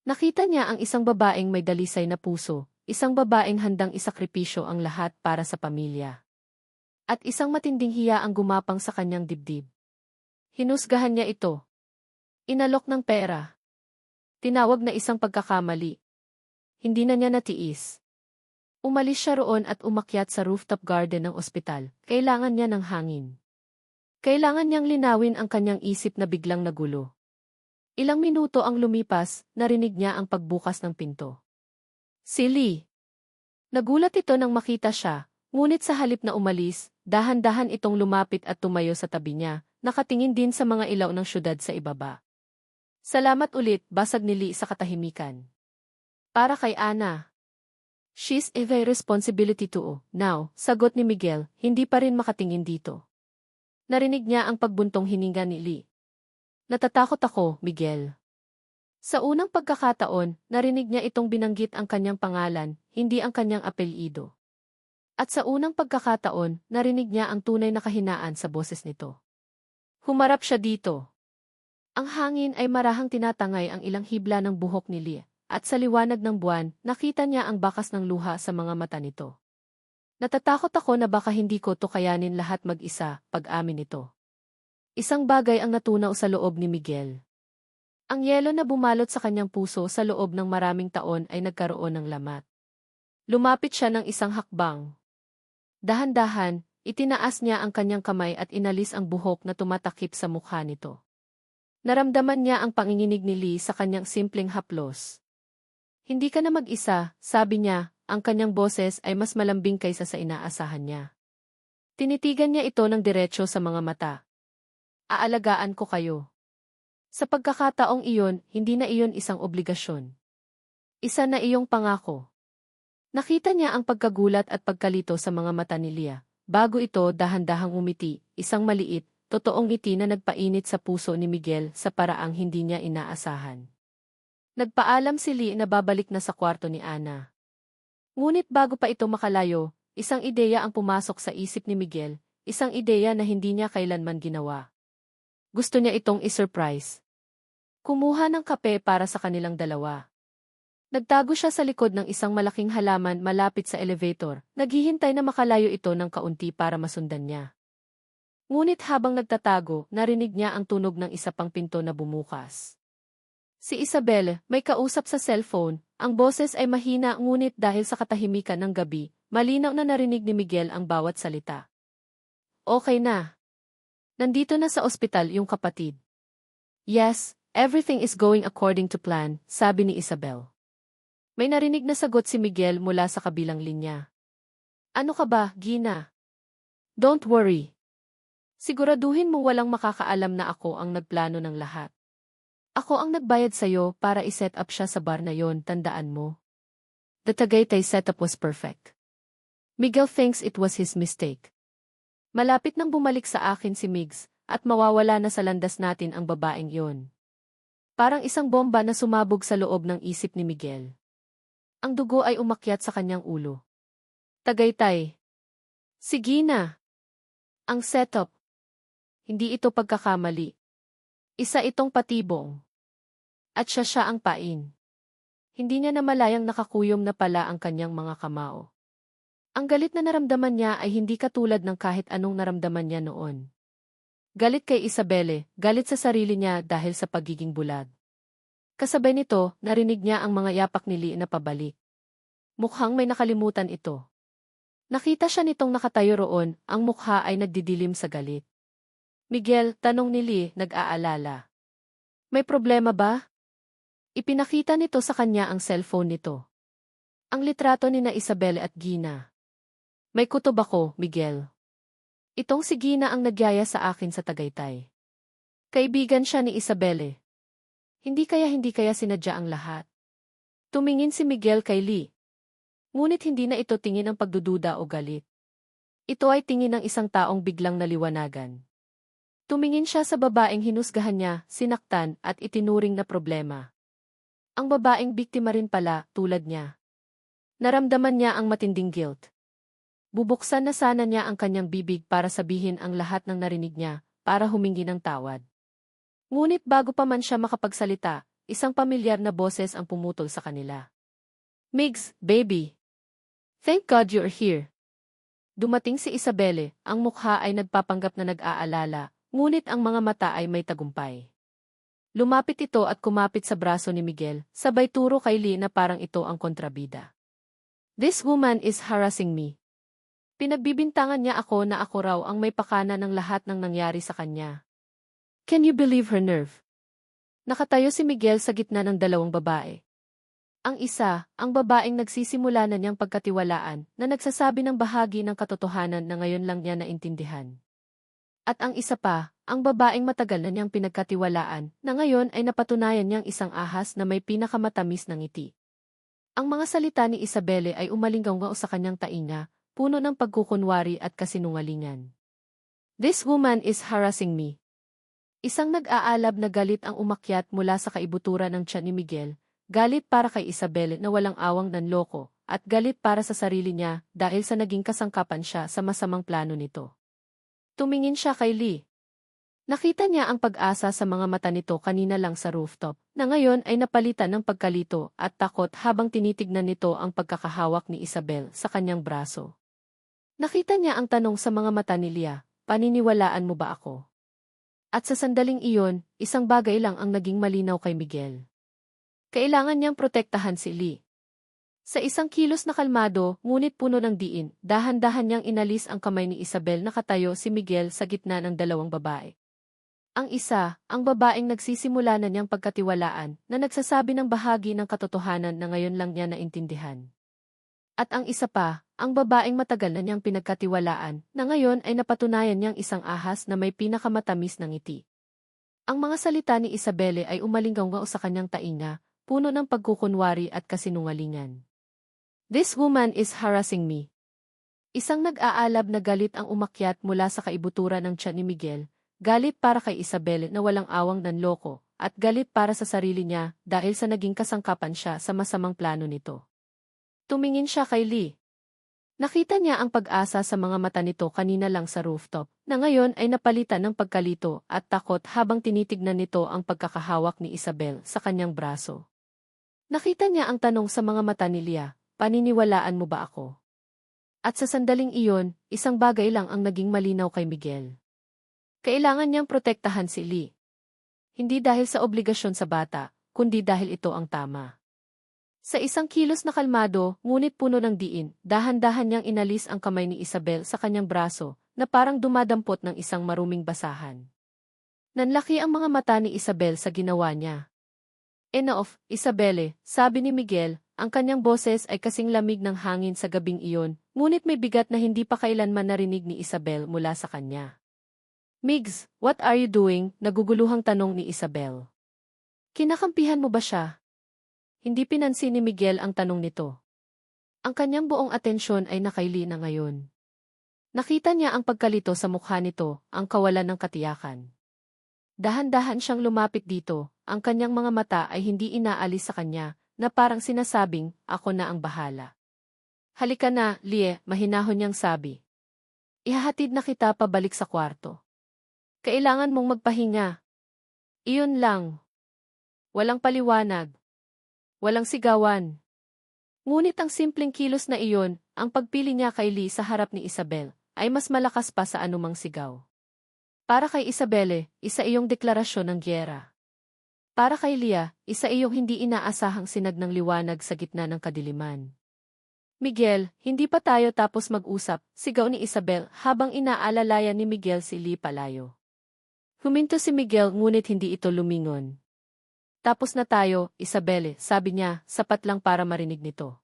S1: Nakita niya ang isang babaeng may dalisay na puso, isang babaeng handang isakripisyo ang lahat para sa pamilya. At isang matinding hiya ang gumapang sa kanyang dibdib. Hinusgahan niya ito. Inalok ng pera. Tinawag na isang pagkakamali. Hindi na niya natiis. Umalis siya roon at umakyat sa rooftop garden ng ospital. Kailangan niya ng hangin. Kailangan niyang linawin ang kanyang isip na biglang nagulo. Ilang minuto ang lumipas, narinig niya ang pagbukas ng pinto. Si Lee. Nagulat ito nang makita siya, ngunit sa halip na umalis, dahan-dahan itong lumapit at tumayo sa tabi niya, nakatingin din sa mga ilaw ng syudad sa ibaba. Salamat ulit, basag ni Lee sa katahimikan. Para kay Ana. She's a very responsibility too. Now, sagot ni Miguel, hindi pa rin makatingin dito. Narinig niya ang pagbuntong hininga ni Lee. Natatakot ako, Miguel. Sa unang pagkakataon, narinig niya itong binanggit ang kanyang pangalan, hindi ang kanyang apelyido. At sa unang pagkakataon, narinig niya ang tunay na kahinaan sa boses nito. Humarap siya dito. Ang hangin ay marahang tinatangay ang ilang hibla ng buhok ni Lee, at sa liwanag ng buwan, nakita niya ang bakas ng luha sa mga mata nito. Natatakot ako na baka hindi ko to kayanin lahat mag-isa, pag-amin nito. Isang bagay ang natunaw sa loob ni Miguel. Ang yelo na bumalot sa kanyang puso sa loob ng maraming taon ay nagkaroon ng lamat. Lumapit siya ng isang hakbang. Dahan-dahan, itinaas niya ang kanyang kamay at inalis ang buhok na tumatakip sa mukha nito. Naramdaman niya ang panginginig ni Lee sa kanyang simpleng haplos. Hindi ka na mag-isa, sabi niya, ang kanyang boses ay mas malambing kaysa sa inaasahan niya. Tinitigan niya ito ng diretso sa mga mata. Aalagaan ko kayo. Sa pagkakataong iyon, hindi na iyon isang obligasyon. Isa na iyong pangako. Nakita niya ang pagkagulat at pagkalito sa mga mata ni Leah. Bago ito dahan-dahang umiti, isang maliit, totoong ngiti na nagpainit sa puso ni Miguel sa paraang hindi niya inaasahan. Nagpaalam si Lee na babalik na sa kwarto ni Ana. Ngunit bago pa ito makalayo, isang ideya ang pumasok sa isip ni Miguel, isang ideya na hindi niya kailanman ginawa. Gusto niya itong isurprise. Kumuha ng kape para sa kanilang dalawa. Nagtago siya sa likod ng isang malaking halaman malapit sa elevator, naghihintay na makalayo ito ng kaunti para masundan niya. Ngunit habang nagtatago, narinig niya ang tunog ng isa pang pinto na bumukas. Si Isabel, may kausap sa cellphone, ang boses ay mahina ngunit dahil sa katahimikan ng gabi, malinaw na narinig ni Miguel ang bawat salita. Okay na. Nandito na sa ospital yung kapatid. Yes, everything is going according to plan, sabi ni Isabel. May narinig na sagot si Miguel mula sa kabilang linya. Ano ka ba, Gina? Don't worry. Siguraduhin mo walang makakaalam na ako ang nagplano ng lahat. Ako ang nagbayad sa'yo para iset up siya sa bar na yon, tandaan mo. The Tagaytay setup was perfect. Miguel thinks it was his mistake. Malapit nang bumalik sa akin si Migs, at mawawala na sa landas natin ang babaeng yon. Parang isang bomba na sumabog sa loob ng isip ni Miguel. Ang dugo ay umakyat sa kanyang ulo. Tagaytay. Sige na. Ang setup. Hindi ito pagkakamali. Isa itong patibong. At siya ang pain. Hindi niya namalayang nakakuyom na pala ang kanyang mga kamao. Ang galit na naramdaman niya ay hindi katulad ng kahit anong naramdaman niya noon. Galit kay Isabelle, galit sa sarili niya dahil sa pagiging bulag. Kasabay nito, narinig niya ang mga yapak ni Lee na pabalik. Mukhang may nakalimutan ito. Nakita siya nitong nakatayo roon, ang mukha ay nagdidilim sa galit. Miguel, tanong ni Lee, nag-aalala. May problema ba? Ipinakita nito sa kanya ang cellphone nito. Ang litrato ni na Isabel at Gina. May kutob ako, Miguel. Itong si Gina ang nagyaya sa akin sa Tagaytay. Kaibigan siya ni Isabelle. Hindi kaya sinadya ang lahat. Tumingin si Miguel kay Lee. Ngunit hindi na ito tingin ng pagdududa o galit. Ito ay tingin ng isang taong biglang naliwanagan. Tumingin siya sa babaeng hinusgahan niya, sinaktan at itinuring na problema. Ang babaeng biktima rin pala, tulad niya. Naramdaman niya ang matinding guilt. Bubuksan na sana niya ang kanyang bibig para sabihin ang lahat ng narinig niya, para humingi ng tawad. Ngunit bago pa man siya makapagsalita, isang pamilyar na boses ang pumutol sa kanila. Migs, baby. Thank God you're here. Dumating si Isabelle, ang mukha ay nagpapanggap na nag-aalala, ngunit ang mga mata ay may tagumpay. Lumapit ito at kumapit sa braso ni Miguel, sabay turo kay Lee na parang ito ang kontrabida. This woman is harassing me. Pinagbibintangan niya ako na ako raw ang may pakana ng lahat ng nangyari sa kanya. Can you believe her nerve? Nakatayo si Miguel sa gitna ng dalawang babae. Ang isa, ang babaeng nagsisimula na niyang pagkatiwalaan, na nagsasabi ng bahagi ng katotohanan na ngayon lang niya naintindihan. At ang isa pa, ang babaeng matagal na niyang pinagkatiwalaan, na ngayon ay napatunayan niyang isang ahas na may pinakamatamis ng ngiti. Ang mga salita ni Isabelle ay umalinggaw sa kanyang tainga, puno ng pagkukunwari at kasinungalingan. This woman is harassing me. Isang nag-aalab na galit ang umakyat mula sa kaibuturan ng tiyan ni Miguel, galit para kay Isabelle na walang awang nanloko, at galit para sa sarili niya dahil sa naging kasangkapan siya sa masamang plano nito. Tumingin siya kay Lee. Nakita niya ang pag-asa sa mga mata nito kanina lang sa rooftop, na ngayon ay napalitan ng pagkalito at takot habang tinitignan nito ang pagkakahawak ni Isabelle sa kanyang braso. Nakita niya ang tanong sa mga mata ni Leah, paniniwalaan mo ba ako? At sa sandaling iyon, isang bagay lang ang naging malinaw kay Miguel. Kailangan niyang protektahan si Lee. Sa isang kilos na kalmado, ngunit puno ng diin, dahan-dahan niyang inalis ang kamay ni Isabelle na nakatayo si Miguel sa gitna ng dalawang babae. Ang isa, ang babaeng nagsisimula na niyang pagkatiwalaan, na nagsasabi ng bahagi ng katotohanan na ngayon lang niya naintindihan. At ang isa pa, ang babaeng matagal na niyang pinagkatiwalaan, na ngayon ay napatunayan niyang isang ahas na may pinakamatamis ng ngiti. Ang mga salita ni Isabelle ay umalinggaw sa kanyang tainga, puno ng pagkukunwari at kasinungalingan. This woman is harassing me. Isang nag-aalab na galit ang umakyat mula sa kaibuturan ng tiyan ni Miguel, galit para kay Isabelle na walang awang nanloko, at galit para sa sarili niya dahil sa naging kasangkapan siya sa masamang plano nito. Tumingin siya kay Lee. Nakita niya ang pag-asa sa mga mata nito kanina lang sa rooftop, na ngayon ay napalitan ng pagkalito at takot habang tinitignan nito ang pagkakahawak ni Isabelle sa kanyang braso. Nakita niya ang tanong sa mga mata ni Leah, paniniwalaan mo ba ako? At sa sandaling iyon, isang bagay lang ang naging malinaw kay Miguel. Kailangan niyang protektahan si Lee. Hindi dahil sa obligasyon sa bata, kundi dahil ito ang tama. Sa isang kilos na kalmado, ngunit puno ng diin, dahan-dahan niyang inalis ang kamay ni Isabelle sa kanyang braso, na parang dumadampot ng isang maruming basahan. Nanlaki ang mga mata ni Isabelle sa ginawa niya. Enough, Isabelle, sabi ni Miguel, ang kanyang boses ay kasing lamig ng hangin sa gabing iyon, ngunit may bigat na hindi pa kailanman narinig ni Isabelle mula sa kanya. Migs, what are you doing? Naguguluhang tanong ni Isabelle. Kinakampihan mo ba siya? Hindi pinansin ni Miguel ang tanong nito. Ang kanyang buong atensyon ay nakay Lee na ngayon. Nakita niya ang pagkalito sa mukha nito, ang kawalan ng katiyakan. Dahan-dahan siyang lumapit dito, ang kanyang mga mata ay hindi inaalis sa kanya, na parang sinasabing, ako na ang bahala. Halika na, Lee, mahinahon niyang sabi. Ihahatid na kita pabalik sa kwarto. Kailangan mong magpahinga. Iyon lang. Walang paliwanag. Walang sigawan. Ngunit ang simpleng kilos na iyon, ang pagpili niya kay Lee sa harap ni Isabelle, ay mas malakas pa sa anumang sigaw. Para kay Isabelle, isa iyong deklarasyon ng gyera. Para kay Leah, isa iyong hindi inaasahang sinag ng liwanag sa gitna ng kadiliman. Miguel, hindi pa tayo tapos mag-usap, sigaw ni Isabelle habang inaalalayan ni Miguel si Lee palayo. Huminto si Miguel ngunit hindi ito lumingon. Tapos na tayo, Isabelle, sabi niya, sapat lang para marinig nito.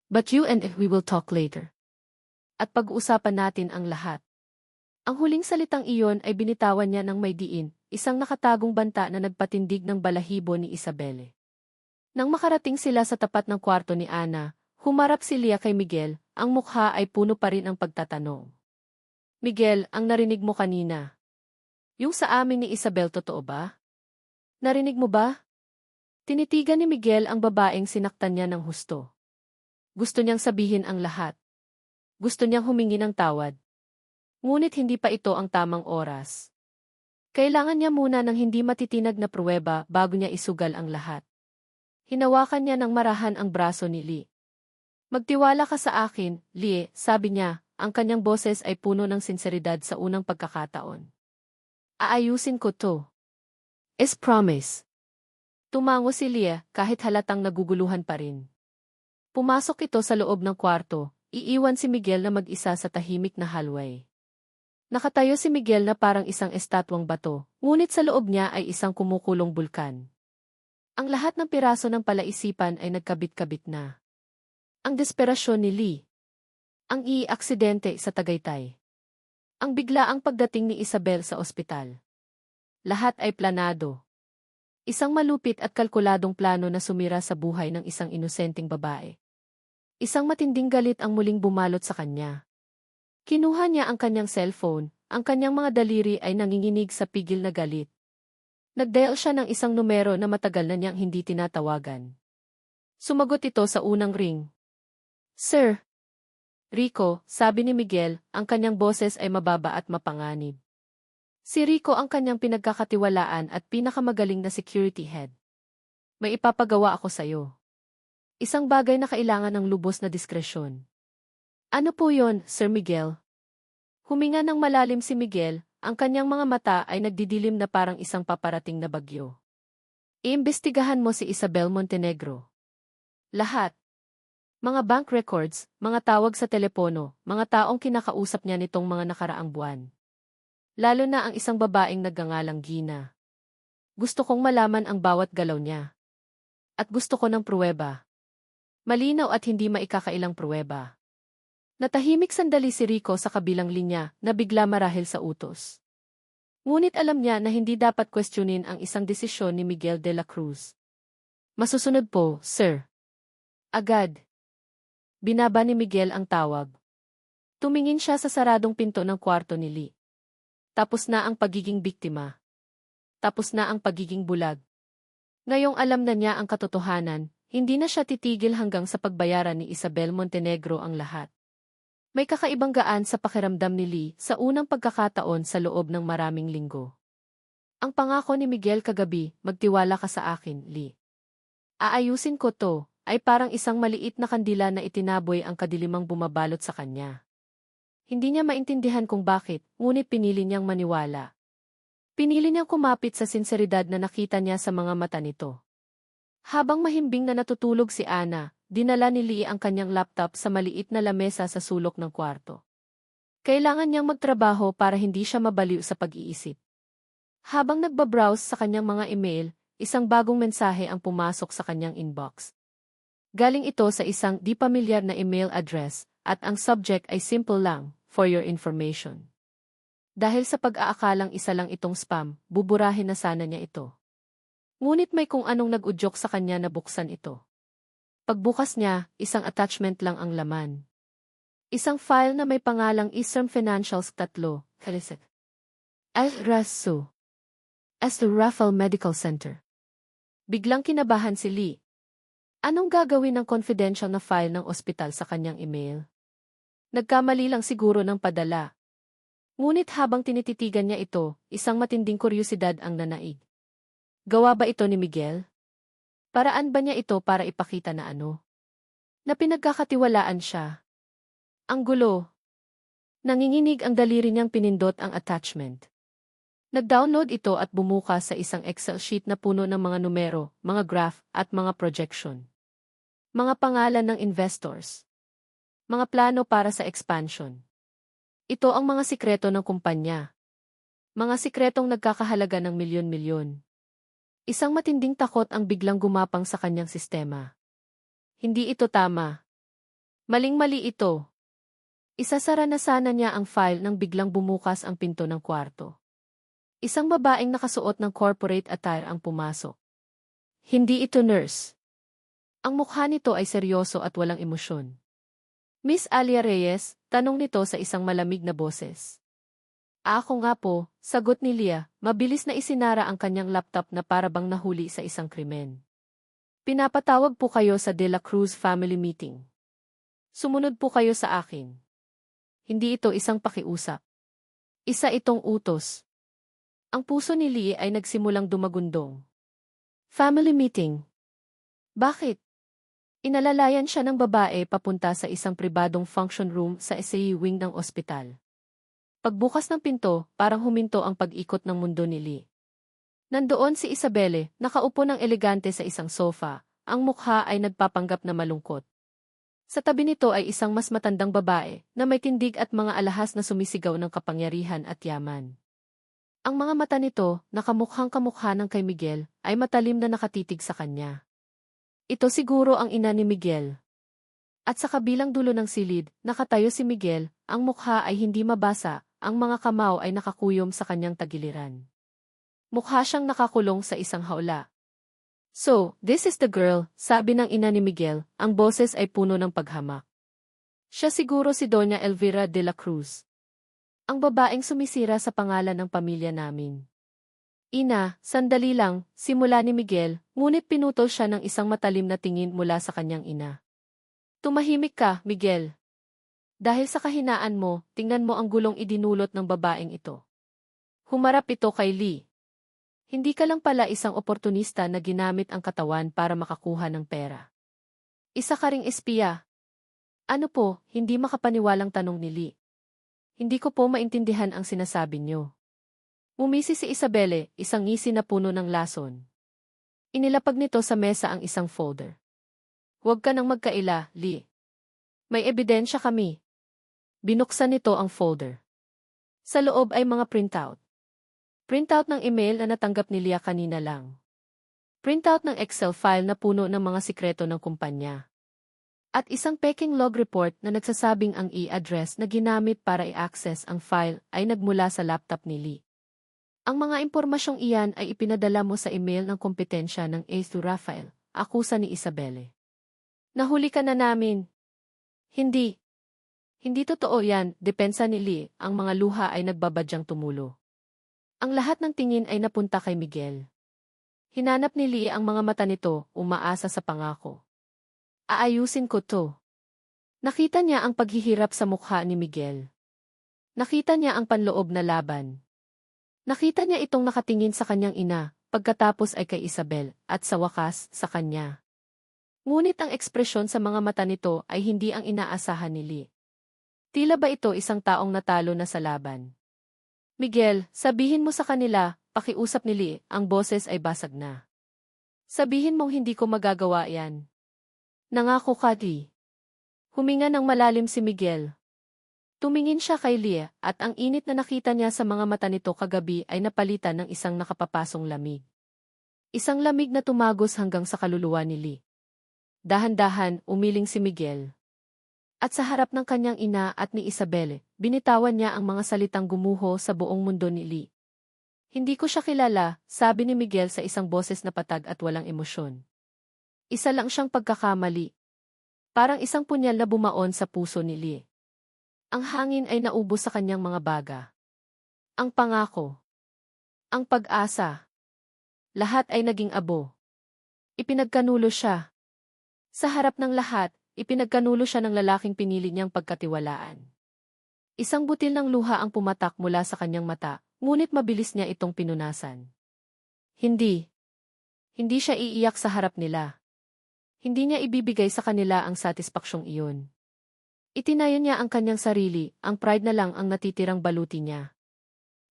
S1: But you and we will talk later. At pag-uusapan natin ang lahat. Ang huling salitang iyon ay binitawan niya ng may diin, isang nakatagong banta na nagpatindig ng balahibo ni Isabelle. Nang makarating sila sa tapat ng kwarto ni Ana, humarap si Leah kay Miguel, ang mukha ay puno pa rin ang pagtatanong. Miguel, ang narinig mo kanina. Yung sa amin ni Isabelle totoo ba? Narinig mo ba? Tinitigan ni Miguel ang babaeng sinaktan niya ng husto. Gusto niyang sabihin ang lahat. Gusto niyang humingi ng tawad. Ngunit hindi pa ito ang tamang oras. Kailangan niya muna ng hindi matitinag na pruweba bago niya isugal ang lahat. Hinawakan niya ng marahan ang braso ni Lee. Magtiwala ka sa akin, Lee, sabi niya, ang kanyang boses ay puno ng sinseridad sa unang pagkakataon. Aayusin ko to. Is promise. Tumango si Leah kahit halatang naguguluhan pa rin. Pumasok ito sa loob ng kwarto, iiwan si Miguel na mag-isa sa tahimik na hallway. Nakatayo si Miguel na parang isang estatwang bato, ngunit sa loob niya ay isang kumukulong bulkan. Ang lahat ng piraso ng palaisipan ay nagkabit-kabit na. Ang desperasyon ni Lee. Ang aksidente sa Tagaytay. Ang biglaang pagdating ni Isabel sa ospital. Lahat ay planado. Isang malupit at kalkuladong plano na sumira sa buhay ng isang inosenteng babae. Isang matinding galit ang muling bumalot sa kanya. Kinuha niya ang kanyang cellphone, ang kanyang mga daliri ay nanginginig sa pigil na galit. Nag-dial siya ng isang numero na matagal na niyang hindi tinatawagan. Sumagot ito sa unang ring. Sir. Rico, sabi ni Miguel, ang kanyang boses ay mababa at mapanganib. Si Rico ang kanyang pinagkakatiwalaan at pinakamagaling na security head. May ipapagawa ako sa'yo. Isang bagay na kailangan ng lubos na diskresyon. Ano po yon, Sir Miguel? Huminga ng malalim si Miguel, ang kanyang mga mata ay nagdidilim na parang isang paparating na bagyo. Iimbestigahan mo si Isabel Montenegro. Lahat. Mga bank records, mga tawag sa telepono, mga taong kinakausap niya nitong mga nakaraang buwan. Lalo na ang isang babaeng nagngangalang Gina. Gusto kong malaman ang bawat galaw niya. At gusto ko ng pruweba. Malinaw at hindi maikakailang pruweba. Natahimik sandali si Rico sa kabilang linya na bigla marahil sa utos. Ngunit alam niya na hindi dapat questionin ang isang desisyon ni Miguel de la Cruz. Masusunod po, sir. Agad. Binaba ni Miguel ang tawag. Tumingin siya sa saradong pinto ng kwarto ni Lee. Tapos na ang pagiging biktima. Tapos na ang pagiging bulag. Ngayong alam na niya ang katotohanan, hindi na siya titigil hanggang sa pagbayaran ni Isabel Montenegro ang lahat. May kakaibang gaan sa pakiramdam ni Lee sa unang pagkakataon sa loob ng maraming linggo. Ang pangako ni Miguel kagabi, magtiwala ka sa akin, Lee. Aayusin ko to, ay parang isang maliit na kandila na itinaboy ang kadilimang bumabalot sa kanya. Hindi niya maintindihan kung bakit, ngunit pinili niyang maniwala. Pinili niyang kumapit sa sinseridad na nakita niya sa mga mata nito. Habang mahimbing na natutulog si Ana, dinala ni Lee ang kanyang laptop sa maliit na lamesa sa sulok ng kwarto. Kailangan niyang magtrabaho para hindi siya mabaliw sa pag-iisip. Habang nagbabrowse sa kanyang mga email, isang bagong mensahe ang pumasok sa kanyang inbox. Galing ito sa isang di pamilyar na email address, at ang subject ay simple lang, for your information. Dahil sa pag-aakalang isa lang itong spam, buburahin na sana niya ito. Ngunit may kung anong nag-udyok sa kanya na buksan ito. Pagbukas niya, isang attachment lang ang laman. Isang file na may pangalang Eastern Financials 3, Kalisek. Rasu. The Rafael Medical Center. Biglang kinabahan si Lee. Anong gagawin ng confidential na file ng ospital sa kanyang email? Nagkamali lang siguro ng padala. Ngunit habang tinititigan niya ito, isang matinding kuryosidad ang nanaig. Gawa ba ito ni Miguel? Paraan ba niya ito para ipakita na ano? Na pinagkakatiwalaan siya. Ang gulo. Nanginginig ang daliri niyang pinindot ang attachment. Nag-download ito at bumukas sa isang Excel sheet na puno ng mga numero, mga graph, at mga projection. Mga pangalan ng investors. Mga plano para sa expansion. Ito ang mga sikreto ng kumpanya. Mga sikretong nagkakahalaga ng milyon-milyon. Isang matinding takot ang biglang gumapang sa kanyang sistema. Hindi ito tama. Maling-mali ito. Isasara na sana niya ang file nang biglang bumukas ang pinto ng kwarto. Isang babaeng nakasuot ng corporate attire ang pumasok. Hindi ito nurse. Ang mukha nito ay seryoso at walang emosyon. Miss Alia Reyes, tanong nito sa isang malamig na boses. Ako nga po, sagot ni Leah, mabilis na isinara ang kanyang laptop na parabang nahuli sa isang krimen. Pinapatawag po kayo sa De La Cruz family meeting. Sumunod po kayo sa akin. Hindi ito isang pakiusap. Isa itong utos. Ang puso ni Lee ay nagsimulang dumagundong. Family meeting. Bakit? Inalalayan siya ng babae papunta sa isang pribadong function room sa SAE wing ng ospital. Pagbukas ng pinto, parang huminto ang pag-ikot ng mundo ni Lee. Nandoon si Isabelle, nakaupo ng elegante sa isang sofa, ang mukha ay nagpapanggap na malungkot. Sa tabi nito ay isang mas matandang babae na may tindig at mga alahas na sumisigaw ng kapangyarihan at yaman. Ang mga mata nito, nakamukhang kamukha ng kay Miguel, ay matalim na nakatitig sa kanya. Ito siguro ang ina ni Miguel. At sa kabilang dulo ng silid, nakatayo si Miguel, ang mukha ay hindi mabasa, ang mga kamao ay nakakuyom sa kanyang tagiliran. Mukha siyang nakakulong sa isang hawla. "So, this is the girl," sabi ng ina ni Miguel, ang boses ay puno ng paghamak. Siya siguro si Doña Elvira de la Cruz. Ang babaeng sumisira sa pangalan ng pamilya namin. "Ina, sandali lang," simula ni Miguel, ngunit pinutol siya ng isang matalim na tingin mula sa kanyang ina. "Tumahimik ka, Miguel. Dahil sa kahinaan mo, tingnan mo ang gulong idinulot ng babaeng ito." Humarap ito kay Lee. "Hindi ka lang pala isang oportunista na ginamit ang katawan para makakuha ng pera. Isa ka ring espiya." "Ano po?" Hindi makapaniwalang tanong ni Lee. "Hindi ko po maintindihan ang sinasabi niyo." Umisi si Isabelle, isang ngisi na puno ng lason. Inilapag nito sa mesa ang isang folder. "Huwag ka nang magkaila, Lee. May ebidensya kami." Binuksan nito ang folder. Sa loob ay mga printout. Printout ng email na natanggap ni Leah kanina lang. Printout ng Excel file na puno ng mga sikreto ng kumpanya. At isang peking log report na nagsasabing ang e-address na ginamit para i-access ang file ay nagmula sa laptop ni Lee. Ang mga impormasyong iyan ay ipinadala mo sa email ng kompetensya ng Ace to Rafael, akusa ni Isabelle. "Nahuli ka na namin." "Hindi. Hindi totoo yan," depensa ni Lee, ang mga luha ay nagbabadyang tumulo. Ang lahat ng tingin ay napunta kay Miguel. Hinanap ni Lee ang mga mata nito, umaasa sa pangako. "Aayusin ko to." Nakita niya ang paghihirap sa mukha ni Miguel. Nakita niya ang panloob na laban. Nakita niya itong nakatingin sa kanyang ina, pagkatapos ay kay Isabel, at sa wakas, sa kanya. Ngunit ang ekspresyon sa mga mata nito ay hindi ang inaasahan ni Lee. Tila ba ito isang taong natalo na sa laban? "Miguel, sabihin mo sa kanila," pakiusap ni Lee, ang boses ay basag na. "Sabihin mong hindi ko magagawa yan." "Nangako ka, Lee." Huminga ng malalim si Miguel. Tumingin siya kay Lee, at ang init na nakita niya sa mga mata nito kagabi ay napalitan ng isang nakapapasong lamig. Isang lamig na tumagos hanggang sa kaluluwa ni Lee. Dahan-dahan, umiling si Miguel. At sa harap ng kanyang ina at ni Isabelle, binitawan niya ang mga salitang gumuho sa buong mundo ni Lee. "Hindi ko siya kilala," sabi ni Miguel sa isang boses na patag at walang emosyon. Isa lang siyang pagkakamali. Parang isang punyal na bumaon sa puso ni Lee. Ang hangin ay naubos sa kanyang mga baga. Ang pangako. Ang pag-asa. Lahat ay naging abo. Ipinagkanulo siya. Sa harap ng lahat, ipinagkanulo siya ng lalaking pinili niyang pagkatiwalaan. Isang butil ng luha ang pumatak mula sa kanyang mata, ngunit mabilis niya itong pinunasan. Hindi. Hindi siya iiyak sa harap nila. Hindi niya ibibigay sa kanila ang satisfaksyong iyon. Itinayo niya ang kanyang sarili, ang pride na lang ang natitirang baluti niya.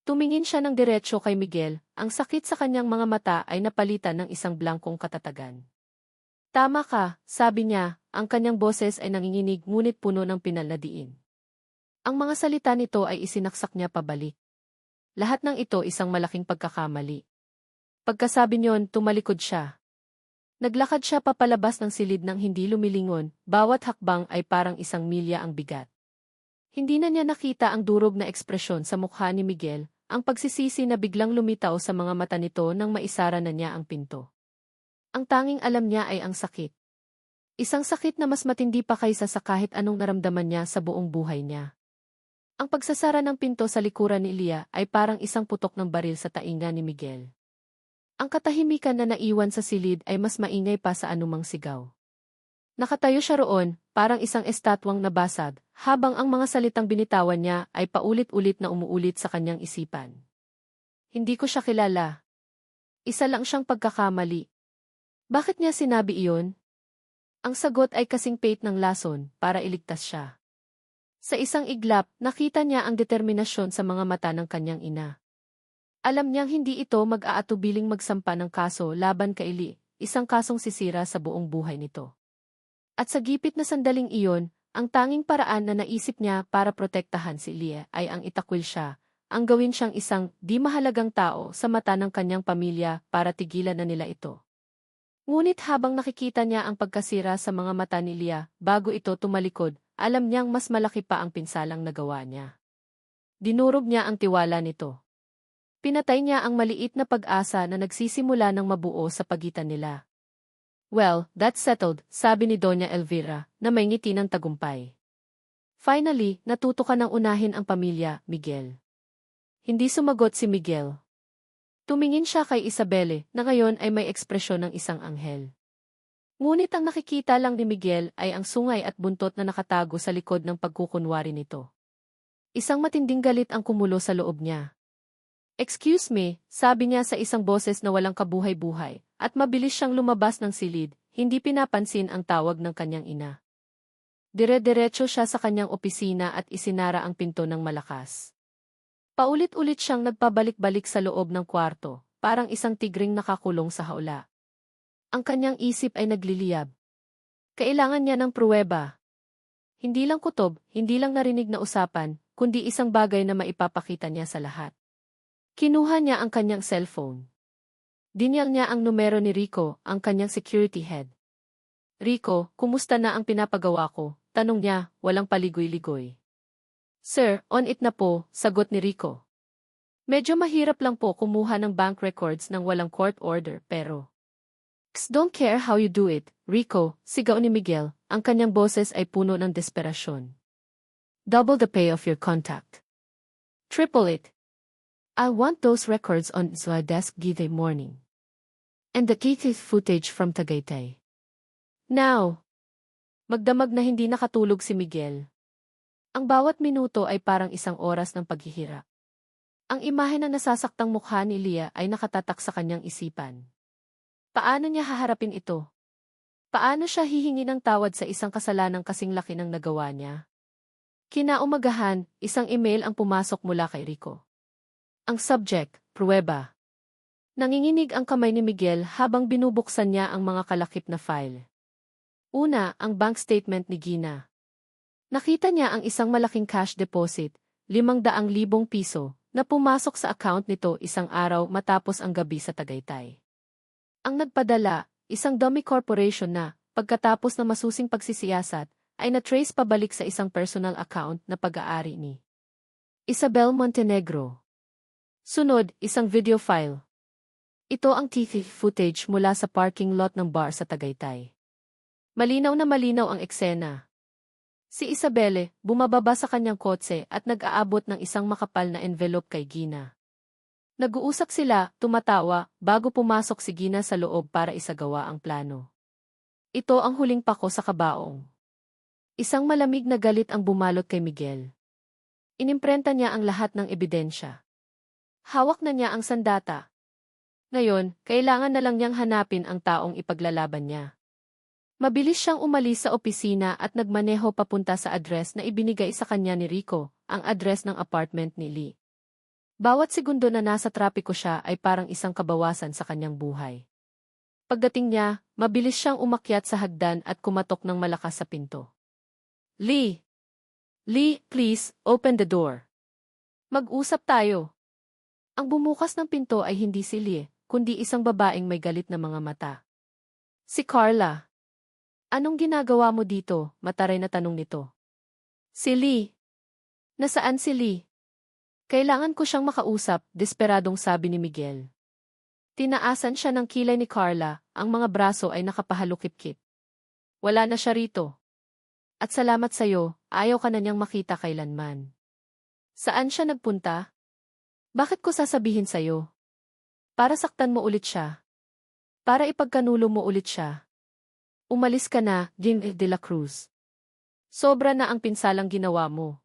S1: Tumingin siya ng diretsyo kay Miguel, ang sakit sa kanyang mga mata ay napalitan ng isang blangkong katatagan. "Tama ka," sabi niya, ang kanyang boses ay nanginginig ngunit puno ng pinaladiin. Ang mga salita nito ay isinaksak niya pabalik. Lahat ng ito isang malaking pagkakamali. Pagkasabi niyon, tumalikod siya. Naglakad siya papalabas ng silid ng hindi lumilingon, bawat hakbang ay parang isang milya ang bigat. Hindi na niya nakita ang durog na ekspresyon sa mukha ni Miguel, ang pagsisisi na biglang lumitaw sa mga mata nito nang maisara na niya ang pinto. Ang tanging alam niya ay ang sakit. Isang sakit na mas matindi pa kaysa sa kahit anong naramdaman niya sa buong buhay niya. Ang pagsasara ng pinto sa likuran ni Leah ay parang isang putok ng baril sa tainga ni Miguel. Ang katahimikan na naiwan sa silid ay mas maingay pa sa anumang sigaw. Nakatayo siya roon, parang isang estatwang nabasag, habang ang mga salitang binitawan niya ay paulit-ulit na umuulit sa kanyang isipan. "Hindi ko siya kilala." Isa lang siyang pagkakamali. Bakit niya sinabi iyon? Ang sagot ay kasing pait ng lason para iligtas siya. Sa isang iglap, nakita niya ang determinasyon sa mga mata ng kanyang ina. Alam niyang hindi ito mag-aatubiling magsampa ng kaso laban kay Lee, isang kasong sisira sa buong buhay nito. At sa gipit na sandaling iyon, ang tanging paraan na naisip niya para protektahan si Lee ay ang itakwil siya, ang gawin siyang isang di mahalagang tao sa mata ng kanyang pamilya para tigilan na nila ito. Ngunit habang nakikita niya ang pagkasira sa mga mata ni Lia, bago ito tumalikod, alam niyang mas malaki pa ang pinsalang nagawa niya. Dinurog niya ang tiwala nito. Pinatay niya ang maliit na pag-asa na nagsisimula ng mabuo sa pagitan nila. Well, that's settled, sabi ni Doña Elvira, na may ngiti ng tagumpay. Finally, natuto ka ng unahin ang pamilya, Miguel. Hindi sumagot si Miguel. Tumingin siya kay Isabelle, na ngayon ay may ekspresyon ng isang anghel. Ngunit ang nakikita lang ni Miguel ay ang sungay at buntot na nakatago sa likod ng pagkukunwari nito. Isang matinding galit ang kumulo sa loob niya. Excuse me, sabi niya sa isang boses na walang kabuhay-buhay, at mabilis siyang lumabas ng silid, hindi pinapansin ang tawag ng kanyang ina. Dire-diretso siya sa kanyang opisina at isinara ang pinto ng malakas. Paulit-ulit siyang nagpabalik-balik sa loob ng kwarto, parang isang tigring nakakulong sa hawla. Ang kanyang isip ay nagliliyab. Kailangan niya ng pruweba. Hindi lang kutob, hindi lang narinig na usapan, kundi isang bagay na maipapakita niya sa lahat. Kinuha niya ang kanyang cellphone. Dinyal niya ang numero ni Rico, ang kanyang security head. Rico, kumusta na ang pinapagawa ko? Tanong niya, walang paligoy-ligoy. Sir, on it na po, sagot ni Rico. Medyo mahirap lang po kumuha ng bank records ng walang court order pero... Don't care how you do it, Rico, sigaw ni Miguel, ang kanyang boses ay puno ng desperasyon. Double the pay of your contact. Triple it. I want those records on my desk Tuesday morning. And the key footage from Tagaytay. Now! Magdamag na hindi nakatulog si Miguel. Ang bawat minuto ay parang isang oras ng paghihirap. Ang imahe na nasasaktang mukha ni Lia ay nakatatak sa kanyang isipan. Paano niya haharapin ito? Paano siya hihingi ng tawad sa isang kasalanang kasing laki ng nagawa niya? Kinaumagahan, isang email ang pumasok mula kay Rico. Ang subject, pruweba. Nanginginig ang kamay ni Miguel habang binubuksan niya ang mga kalakip na file. Una, ang bank statement ni Gina. Nakita niya ang isang malaking cash deposit, 500,000 piso, na pumasok sa account nito isang araw matapos ang gabi sa Tagaytay. Ang nagpadala, isang dummy corporation na, pagkatapos ng masusing pagsisiyasat, ay na-trace pabalik sa isang personal account na pag-aari ni Isabel Montenegro. Sunod, isang video file. Ito ang TV footage mula sa parking lot ng bar sa Tagaytay. Malinaw na malinaw ang eksena. Si Isabelle, bumababa sa kanyang kotse at nag-aabot ng isang makapal na envelope kay Gina. Nag-uusap sila, tumatawa, bago pumasok si Gina sa loob para isagawa ang plano. Ito ang huling pako sa kabaong. Isang malamig na galit ang bumalot kay Miguel. Inimprenta niya ang lahat ng ebidensya. Hawak na niya ang sandata. Ngayon, kailangan na lang niyang hanapin ang taong ipaglalaban niya. Mabilis siyang umalis sa opisina at nagmaneho papunta sa address na ibinigay sa kanya ni Rico, ang address ng apartment ni Lee. Bawat segundo na nasa trapiko siya ay parang isang kabawasan sa kanyang buhay. Pagdating niya, mabilis siyang umakyat sa hagdan at kumatok ng malakas sa pinto. Lee! Lee, please, open the door. Mag-usap tayo. Ang bumukas ng pinto ay hindi si Lee, kundi isang babaeng may galit na mga mata. Si Carla. Anong ginagawa mo dito? Mataray na tanong nito. Si Lee. Nasaan si Lee? Kailangan ko siyang makausap, desperadong sabi ni Miguel. Tinaasan siya ng kilay ni Carla, ang mga braso ay nakapahalukip-kip. Wala na siya rito. At salamat sa'yo, ayaw ka na niyang makita kailanman. Saan siya nagpunta? Bakit ko sasabihin sa'yo? Para saktan mo ulit siya. Para ipagkanulo mo ulit siya. Umalis ka na, Jim de la Cruz. Sobra na ang pinsalang ginawa mo.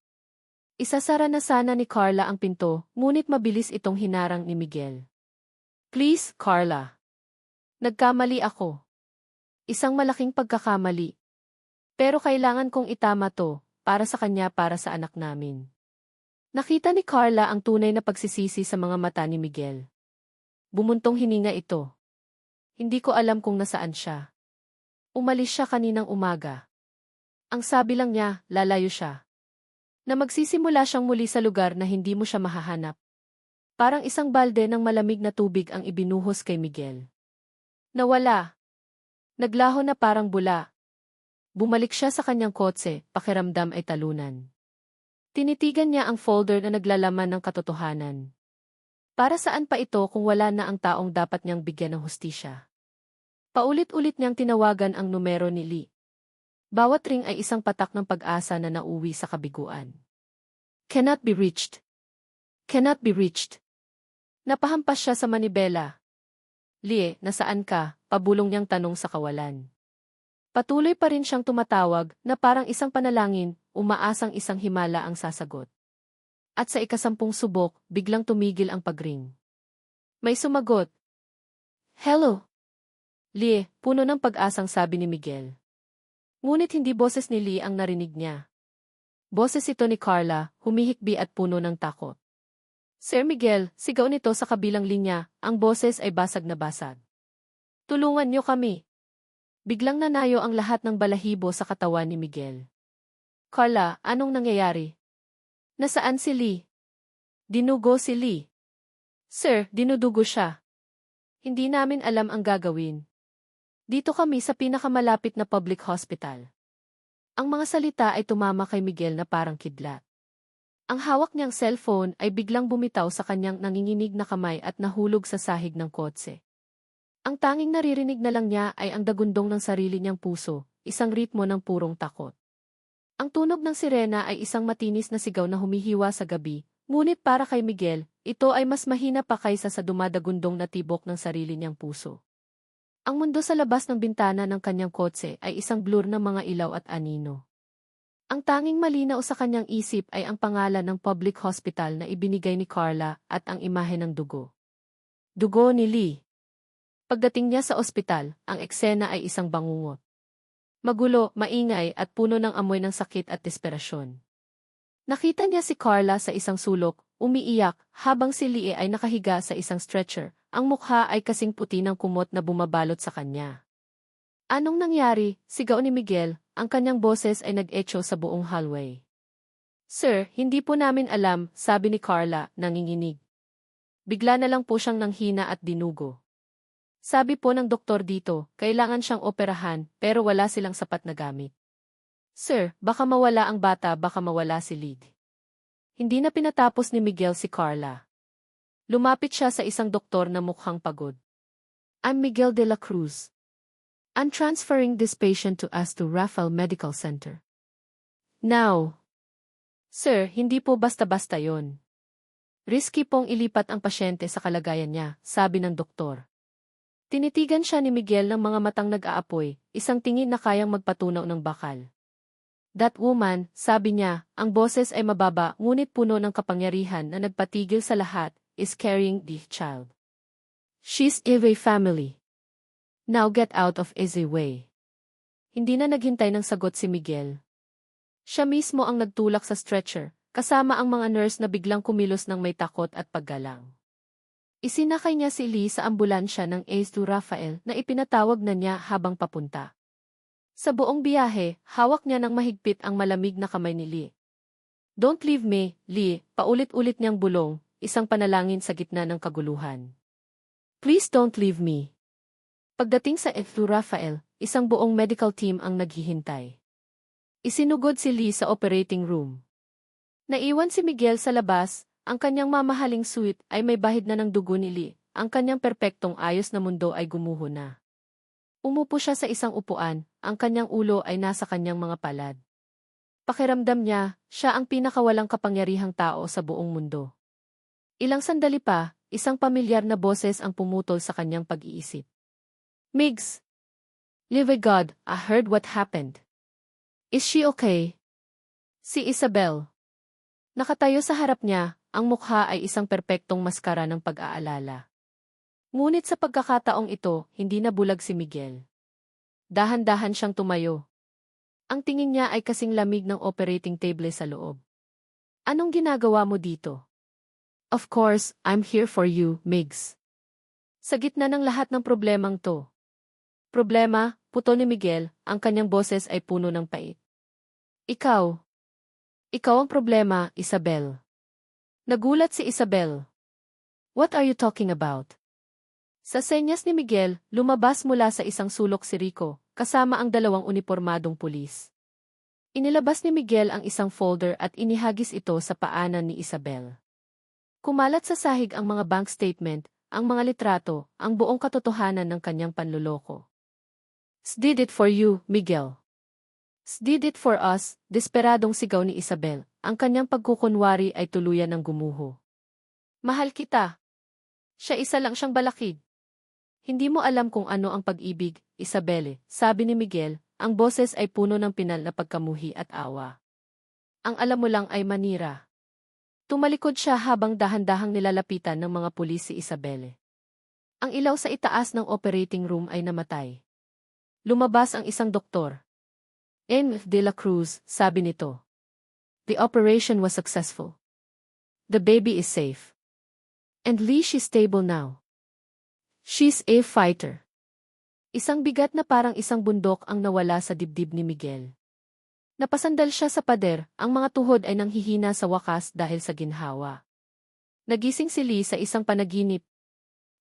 S1: Isasara na sana ni Carla ang pinto, ngunit mabilis itong hinarang ni Miguel. Please, Carla. Nagkamali ako. Isang malaking pagkakamali. Pero kailangan kong itama to, para sa kanya para sa anak namin. Nakita ni Carla ang tunay na pagsisisi sa mga mata ni Miguel. Bumuntong hininga ito. Hindi ko alam kung nasaan siya. Umalis siya kaninang umaga. Ang sabi lang niya, lalayo siya. Na magsisimula siyang muli sa lugar na hindi mo siya mahahanap. Parang isang balde ng malamig na tubig ang ibinuhos kay Miguel. Nawala. Naglaho na parang bula. Bumalik siya sa kanyang kotse, pakiramdam ay talunan. Tinitigan niya ang folder na naglalaman ng katotohanan. Para saan pa ito kung wala na ang taong dapat niyang bigyan ng hustisya? Paulit-ulit niyang tinawagan ang numero ni Lee. Bawat ring ay isang patak ng pag-asa na nauwi sa kabiguan. Cannot be reached. Cannot be reached. Napahampas siya sa manibela. Lee, nasaan ka? Pabulong niyang tanong sa kawalan. Patuloy pa rin siyang tumatawag na parang isang panalangin, umaasang isang himala ang sasagot. At sa ikasampung subok, biglang tumigil ang pagring. May sumagot. Hello? Lee, puno ng pag-asang sabi ni Miguel. Ngunit hindi boses ni Lee ang narinig niya. Boses ito ni Carla, humihikbi at puno ng takot. Sir Miguel, sigaw nito sa kabilang linya, ang boses ay basag na basag. Tulungan niyo kami. Biglang nanayo ang lahat ng balahibo sa katawan ni Miguel. Carla, anong nangyayari? Nasaan si Lee? Dinugo si Lee. Sir, dinudugo siya. Hindi namin alam ang gagawin. Dito kami sa pinakamalapit na public hospital. Ang mga salita ay tumama kay Miguel na parang kidlat. Ang hawak niyang cellphone ay biglang bumitaw sa kanyang nanginginig na kamay at nahulog sa sahig ng kotse. Ang tanging naririnig na lang niya ay ang dagundong ng sarili niyang puso, isang ritmo ng purong takot. Ang tunog ng sirena ay isang matinis na sigaw na humihiwa sa gabi, ngunit para kay Miguel, ito ay mas mahina pa kaysa sa dumadagundong na tibok ng sarili niyang puso. Ang mundo sa labas ng bintana ng kanyang kotse ay isang blur ng mga ilaw at anino. Ang tanging malinaw sa kanyang isip ay ang pangalan ng public hospital na ibinigay ni Carla at ang imahe ng dugo. Dugo ni Lee. Pagdating niya sa ospital, ang eksena ay isang bangungot. Magulo, maingay at puno ng amoy ng sakit at desperasyon. Nakita niya si Carla sa isang sulok, umiiyak, habang si Lee ay nakahiga sa isang stretcher. Ang mukha ay kasing puti ng kumot na bumabalot sa kanya. Anong nangyari? Sigaw ni Miguel, ang kanyang boses ay nag-echo sa buong hallway. Sir, hindi po namin alam, sabi ni Carla, nanginginig. Bigla na lang po siyang nanghina at dinugo. Sabi po ng doktor dito, kailangan siyang operahan, pero wala silang sapat na gamit. Sir, baka mawala ang bata, baka mawala si Lee. Hindi na pinatapos ni Miguel si Carla. Lumapit siya sa isang doktor na mukhang pagod. I'm Miguel de la Cruz. I'm transferring this patient to Rafael Medical Center. Now. Sir, hindi po basta-basta yon. Risky pong ilipat ang pasyente sa kalagayan niya, sabi ng doktor. Tinitigan siya ni Miguel ng mga matang nag-aapoy, isang tingin na kayang magpatunaw ng bakal. That woman, sabi niya, ang boses ay mababa ngunit puno ng kapangyarihan na nagpatigil sa lahat, is carrying the child. She's Eve family. Now get out of easy way. Hindi na naghintay ng sagot si Miguel. Siya mismo ang nagtulak sa stretcher, kasama ang mga nurse na biglang kumilos ng may takot at paggalang. Isinakay niya si Lee sa ambulansya ng Rafael na ipinatawag na niya habang papunta. Sa buong biyahe, hawak niya ng mahigpit ang malamig na kamay ni Lee. Don't leave me, Lee, paulit-ulit niyang bulong, isang panalangin sa gitna ng kaguluhan. Please don't leave me. Pagdating sa Rafael, isang buong medical team ang naghihintay. Isinugod si Lee sa operating room. Naiwan si Miguel sa labas. Ang kanyang mamahaling suite ay may bahid na ng dugo ni Lee, ang kanyang perpektong ayos na mundo ay gumuho na. Umupo siya sa isang upuan, ang kanyang ulo ay nasa kanyang mga palad. Pakiramdam niya, siya ang pinakawalang kapangyarihang tao sa buong mundo. Ilang sandali pa, isang pamilyar na boses ang pumutol sa kanyang pag-iisip. Migs! Live God, I heard what happened. Is she okay? Si Isabel. Nakatayo sa harap niya, ang mukha ay isang perpektong maskara ng pag-aalala. Ngunit sa pagkakataong ito, hindi nabulag si Miguel. Dahan-dahan siyang tumayo. Ang tingin niya ay kasing lamig ng operating table sa loob. Anong ginagawa mo dito? Of course, I'm here for you, Migs. Sa gitna ng lahat ng problemang to. Problema, puto ni Miguel, ang kanyang boses ay puno ng pait. Ikaw. Ikaw ang problema, Isabel. Nagulat si Isabel. What are you talking about? Sa senyas ni Miguel, lumabas mula sa isang sulok si Rico, kasama ang dalawang unipormadong pulis. Inilabas ni Miguel ang isang folder at inihagis ito sa paanan ni Isabel. Kumalat sa sahig ang mga bank statement, ang mga litrato, ang buong katotohanan ng kanyang panloloko. "Did it for you, Miguel. Did it for us," desperadong sigaw ni Isabel. Ang kanyang pagkukunwari ay tuluyan ng gumuho. "Mahal kita." Siya isa lang siyang balakid. "Hindi mo alam kung ano ang pag-ibig, Isabelle," sabi ni Miguel, ang boses ay puno ng pinal na pagkamuhi at awa. "Ang alam mo lang ay manira." Tumalikod siya habang dahan-dahang nilalapitan ng mga pulis si Isabelle. Ang ilaw sa itaas ng operating room ay namatay. Lumabas ang isang doktor. "En de la Cruz," sabi nito. "The operation was successful. The baby is safe. And Lee, she's stable now. She's a fighter." Isang bigat na parang isang bundok ang nawala sa dibdib ni Miguel. Napasandal siya sa pader, ang mga tuhod ay nanghihina sa wakas dahil sa ginhawa. Nagising si Lee sa isang panaginip.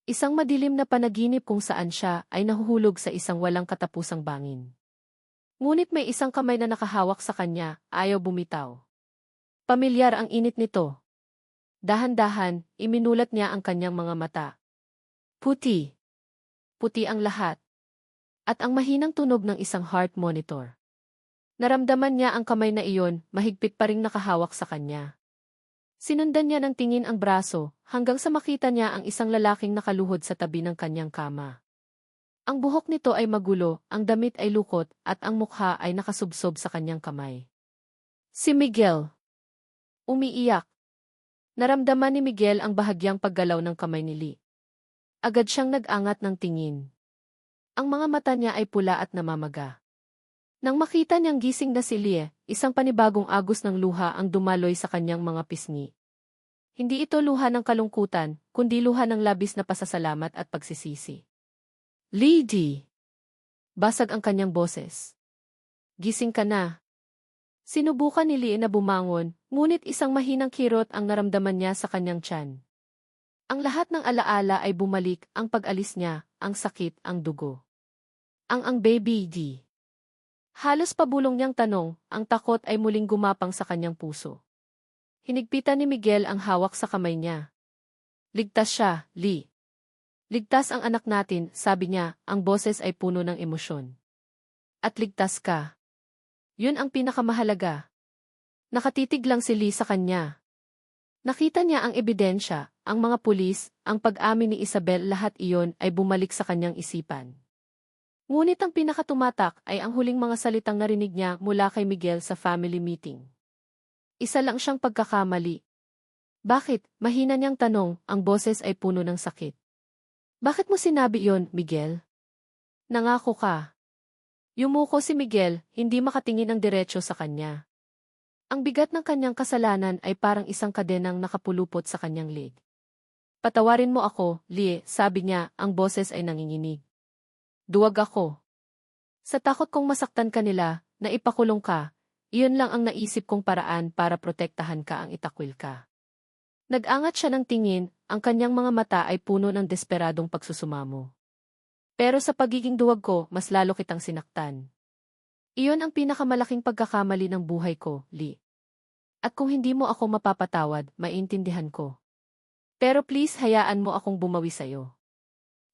S1: Isang madilim na panaginip kung saan siya ay nahuhulog sa isang walang katapusang bangin. Ngunit may isang kamay na nakahawak sa kanya, ayaw bumitaw. Pamilyar ang init nito. Dahan-dahan, iminulat niya ang kanyang mga mata. Puti. Puti ang lahat. At ang mahinang tunog ng isang heart monitor. Naramdaman niya ang kamay na iyon, mahigpit pa ring nakahawak sa kanya. Sinundan niya ng tingin ang braso, hanggang sa makita niya ang isang lalaking nakaluhod sa tabi ng kanyang kama. Ang buhok nito ay magulo, ang damit ay lukot, at ang mukha ay nakasubsob sa kanyang kamay. Si Miguel. Umiiyak. Naramdaman ni Miguel ang bahagyang paggalaw ng kamay ni Lee. Agad siyang nag-angat ng tingin. Ang mga mata niya ay pula at namamaga. Nang makita niyang gising na si Lee, isang panibagong agos ng luha ang dumaloy sa kanyang mga pisngi. Hindi ito luha ng kalungkutan, kundi luha ng labis na pasasalamat at pagsisisi. "Lee D." Basag ang kanyang boses. "Gising ka na." Sinubukan ni Lee na bumangon, ngunit isang mahinang kirot ang naramdaman niya sa kanyang tiyan. Ang lahat ng alaala ay bumalik, ang pag-alis niya, ang sakit, ang dugo. Ang baby D. Halos pabulong niyang tanong, ang takot ay muling gumapang sa kanyang puso. Hinigpitan ni Miguel ang hawak sa kamay niya. "Ligtas siya, Lee. Ligtas ang anak natin," sabi niya, ang boses ay puno ng emosyon. "At ligtas ka. Yun ang pinakamahalaga." Nakatitig lang si Lee sa kanya. Nakita niya ang ebidensya, ang mga pulis, ang pag-amin ni Isabel, lahat iyon ay bumalik sa kanyang isipan. Ngunit ang pinakatumatak ay ang huling mga salitang narinig niya mula kay Miguel sa family meeting. Isa lang siyang pagkakamali. "Bakit?" mahina niyang tanong, ang boses ay puno ng sakit. "Bakit mo sinabi yon, Miguel? Nangako ka." Yumuko si Miguel, hindi makatingin ang diretso sa kanya. Ang bigat ng kanyang kasalanan ay parang isang kadenang nakapulupot sa kanyang leg. "Patawarin mo ako, Lee," sabi niya, ang boses ay nanginginig. "Duwag ako. Sa takot kong masaktan ka nila, na ipakulong ka, iyon lang ang naisip kong paraan para protektahan ka, ang itakwil ka." Nag-angat siya ng tingin, ang kanyang mga mata ay puno ng desperadong pagsusumamo. "Pero sa pagiging duwag ko, mas lalo kitang sinaktan. Iyon ang pinakamalaking pagkakamali ng buhay ko, Lee. At kung hindi mo ako mapapatawad, maintindihan ko. Pero please, hayaan mo akong bumawi sa'yo.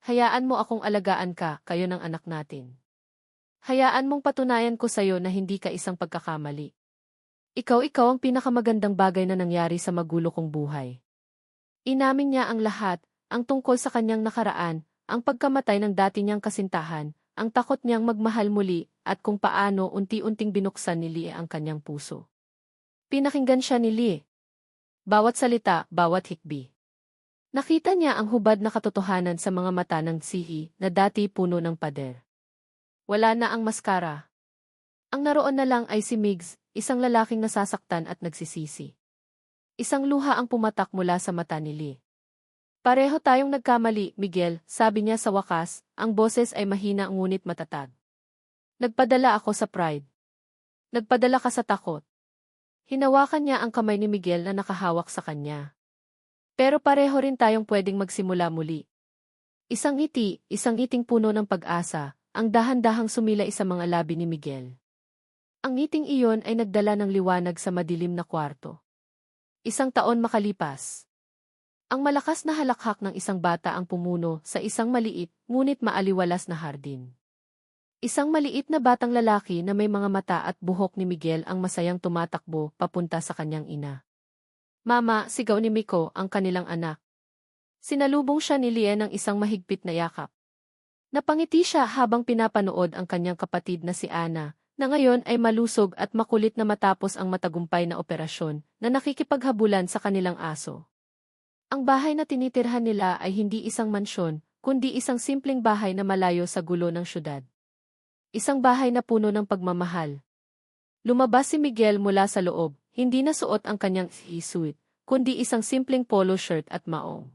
S1: Hayaan mo akong alagaan ka, kayo ng anak natin. Hayaan mong patunayan ko sa'yo na hindi ka isang pagkakamali. Ikaw ang pinakamagandang bagay na nangyari sa magulo kong buhay." Inamin niya ang lahat, ang tungkol sa kanyang nakaraan, ang pagkamatay ng dati niyang kasintahan, ang takot niyang magmahal muli, at kung paano unti-unting binuksan ni Lee ang kanyang puso. Pinakinggan siya ni Lee. Bawat salita, bawat hikbi. Nakita niya ang hubad na katotohanan sa mga mata ng sihi na dati puno ng pader. Wala na ang maskara. Ang naroon na lang ay si Migs, isang lalaking nasasaktan at nagsisisi. Isang luha ang pumatak mula sa mata ni Lee. Pareho tayong nagkamali, Miguel, sabi niya sa wakas, ang boses ay mahina ngunit matatag. Nagpadala ako sa pride. Nagpadala ka sa takot. Hinawakan niya ang kamay ni Miguel na nakahawak sa kanya. Pero pareho rin tayong pwedeng magsimula muli. Isang ngiti, isang ngiting puno ng pag-asa, ang dahan-dahang sumilay sa mga labi ni Miguel. Ang ngiting iyon ay nagdala ng liwanag sa madilim na kwarto. Isang taon makalipas. Ang malakas na halakhak ng isang bata ang pumuno sa isang maliit, ngunit maaliwalas na hardin. Isang maliit na batang lalaki na may mga mata at buhok ni Miguel ang masayang tumatakbo papunta sa kanyang ina. Mama, sigaw ni Miko, ang kanilang anak. Sinalubong siya ni Lie ng isang mahigpit na yakap. Napangiti siya habang pinapanood ang kanyang kapatid na si Ana, na ngayon ay malusog at makulit na matapos ang matagumpay na operasyon na nakikipaghabulan sa kanilang aso. Ang bahay na tinitirhan nila ay hindi isang mansyon, kundi isang simpleng bahay na malayo sa gulo ng syudad. Isang bahay na puno ng pagmamahal. Lumabas si Miguel mula sa loob, hindi na suot ang kanyang suit, kundi isang simpleng polo shirt at maong.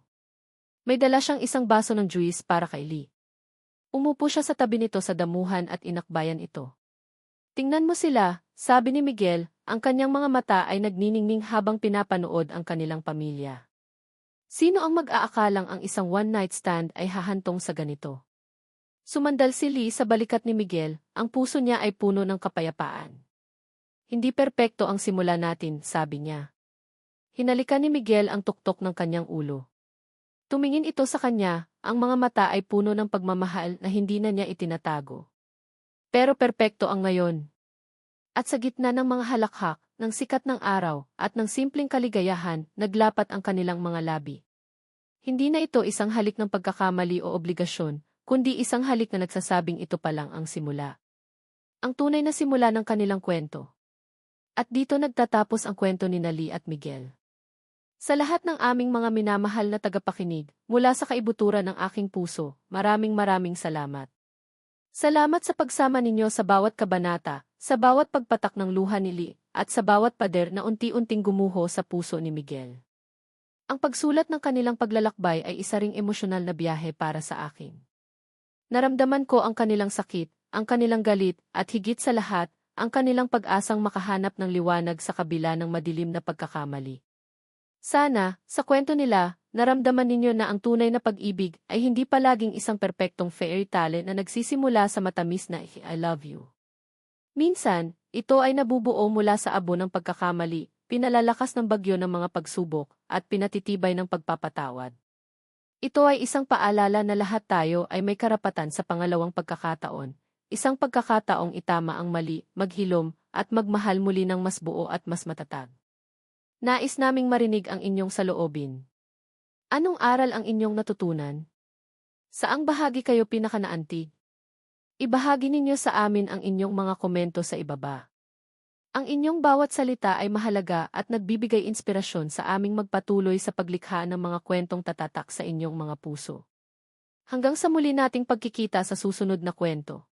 S1: May dala siyang isang baso ng juice para kay Lee. Umupo siya sa tabi nito sa damuhan at inakbayan ito. Tingnan mo sila, sabi ni Miguel, ang kanyang mga mata ay nagniningning habang pinapanood ang kanilang pamilya. Sino ang mag-aakalang ang isang one-night stand ay hahantong sa ganito? Sumandal si Lee sa balikat ni Miguel, ang puso niya ay puno ng kapayapaan. Hindi perpekto ang simula natin, sabi niya. Hinalikan ni Miguel ang tuktok ng kanyang ulo. Tumingin ito sa kanya, ang mga mata ay puno ng pagmamahal na hindi na niya itinatago. Pero perpekto ang ngayon. At sa gitna ng mga halakhak, ng sikat ng araw, at ng simpleng kaligayahan, naglapat ang kanilang mga labi. Hindi na ito isang halik ng pagkakamali o obligasyon, kundi isang halik na nagsasabing ito pa lang ang simula. Ang tunay na simula ng kanilang kwento. At dito nagtatapos ang kwento ni Lee at Miguel. Sa lahat ng aming mga minamahal na tagapakinig, mula sa kaibuturan ng aking puso, maraming salamat. Salamat sa pagsama ninyo sa bawat kabanata, sa bawat pagpatak ng luha ni Lee, at sa bawat pader na unti-unting gumuho sa puso ni Miguel. Ang pagsulat ng kanilang paglalakbay ay isa ring emosyonal na biyahe para sa akin. Naramdaman ko ang kanilang sakit, ang kanilang galit, at higit sa lahat, ang kanilang pag-asang makahanap ng liwanag sa kabila ng madilim na pagkakamali. Sana, sa kwento nila, naramdaman ninyo na ang tunay na pag-ibig ay hindi palaging isang perpektong fairy tale na nagsisimula sa matamis na I love you. Minsan, ito ay nabubuo mula sa abo ng pagkakamali, pinalalakas ng bagyo ng mga pagsubok, at pinatitibay ng pagpapatawad. Ito ay isang paalala na lahat tayo ay may karapatan sa pangalawang pagkakataon, isang pagkakataong itama ang mali, maghilom, at magmahal muli ng mas buo at mas matatag. Nais naming marinig ang inyong saloobin. Anong aral ang inyong natutunan? Saang bahagi kayo pinakanaantig? Ibahagi ninyo sa amin ang inyong mga komento sa ibaba. Ang inyong bawat salita ay mahalaga at nagbibigay inspirasyon sa aming magpatuloy sa paglikha ng mga kwentong tatatak sa inyong mga puso. Hanggang sa muli nating pagkikita sa susunod na kwento.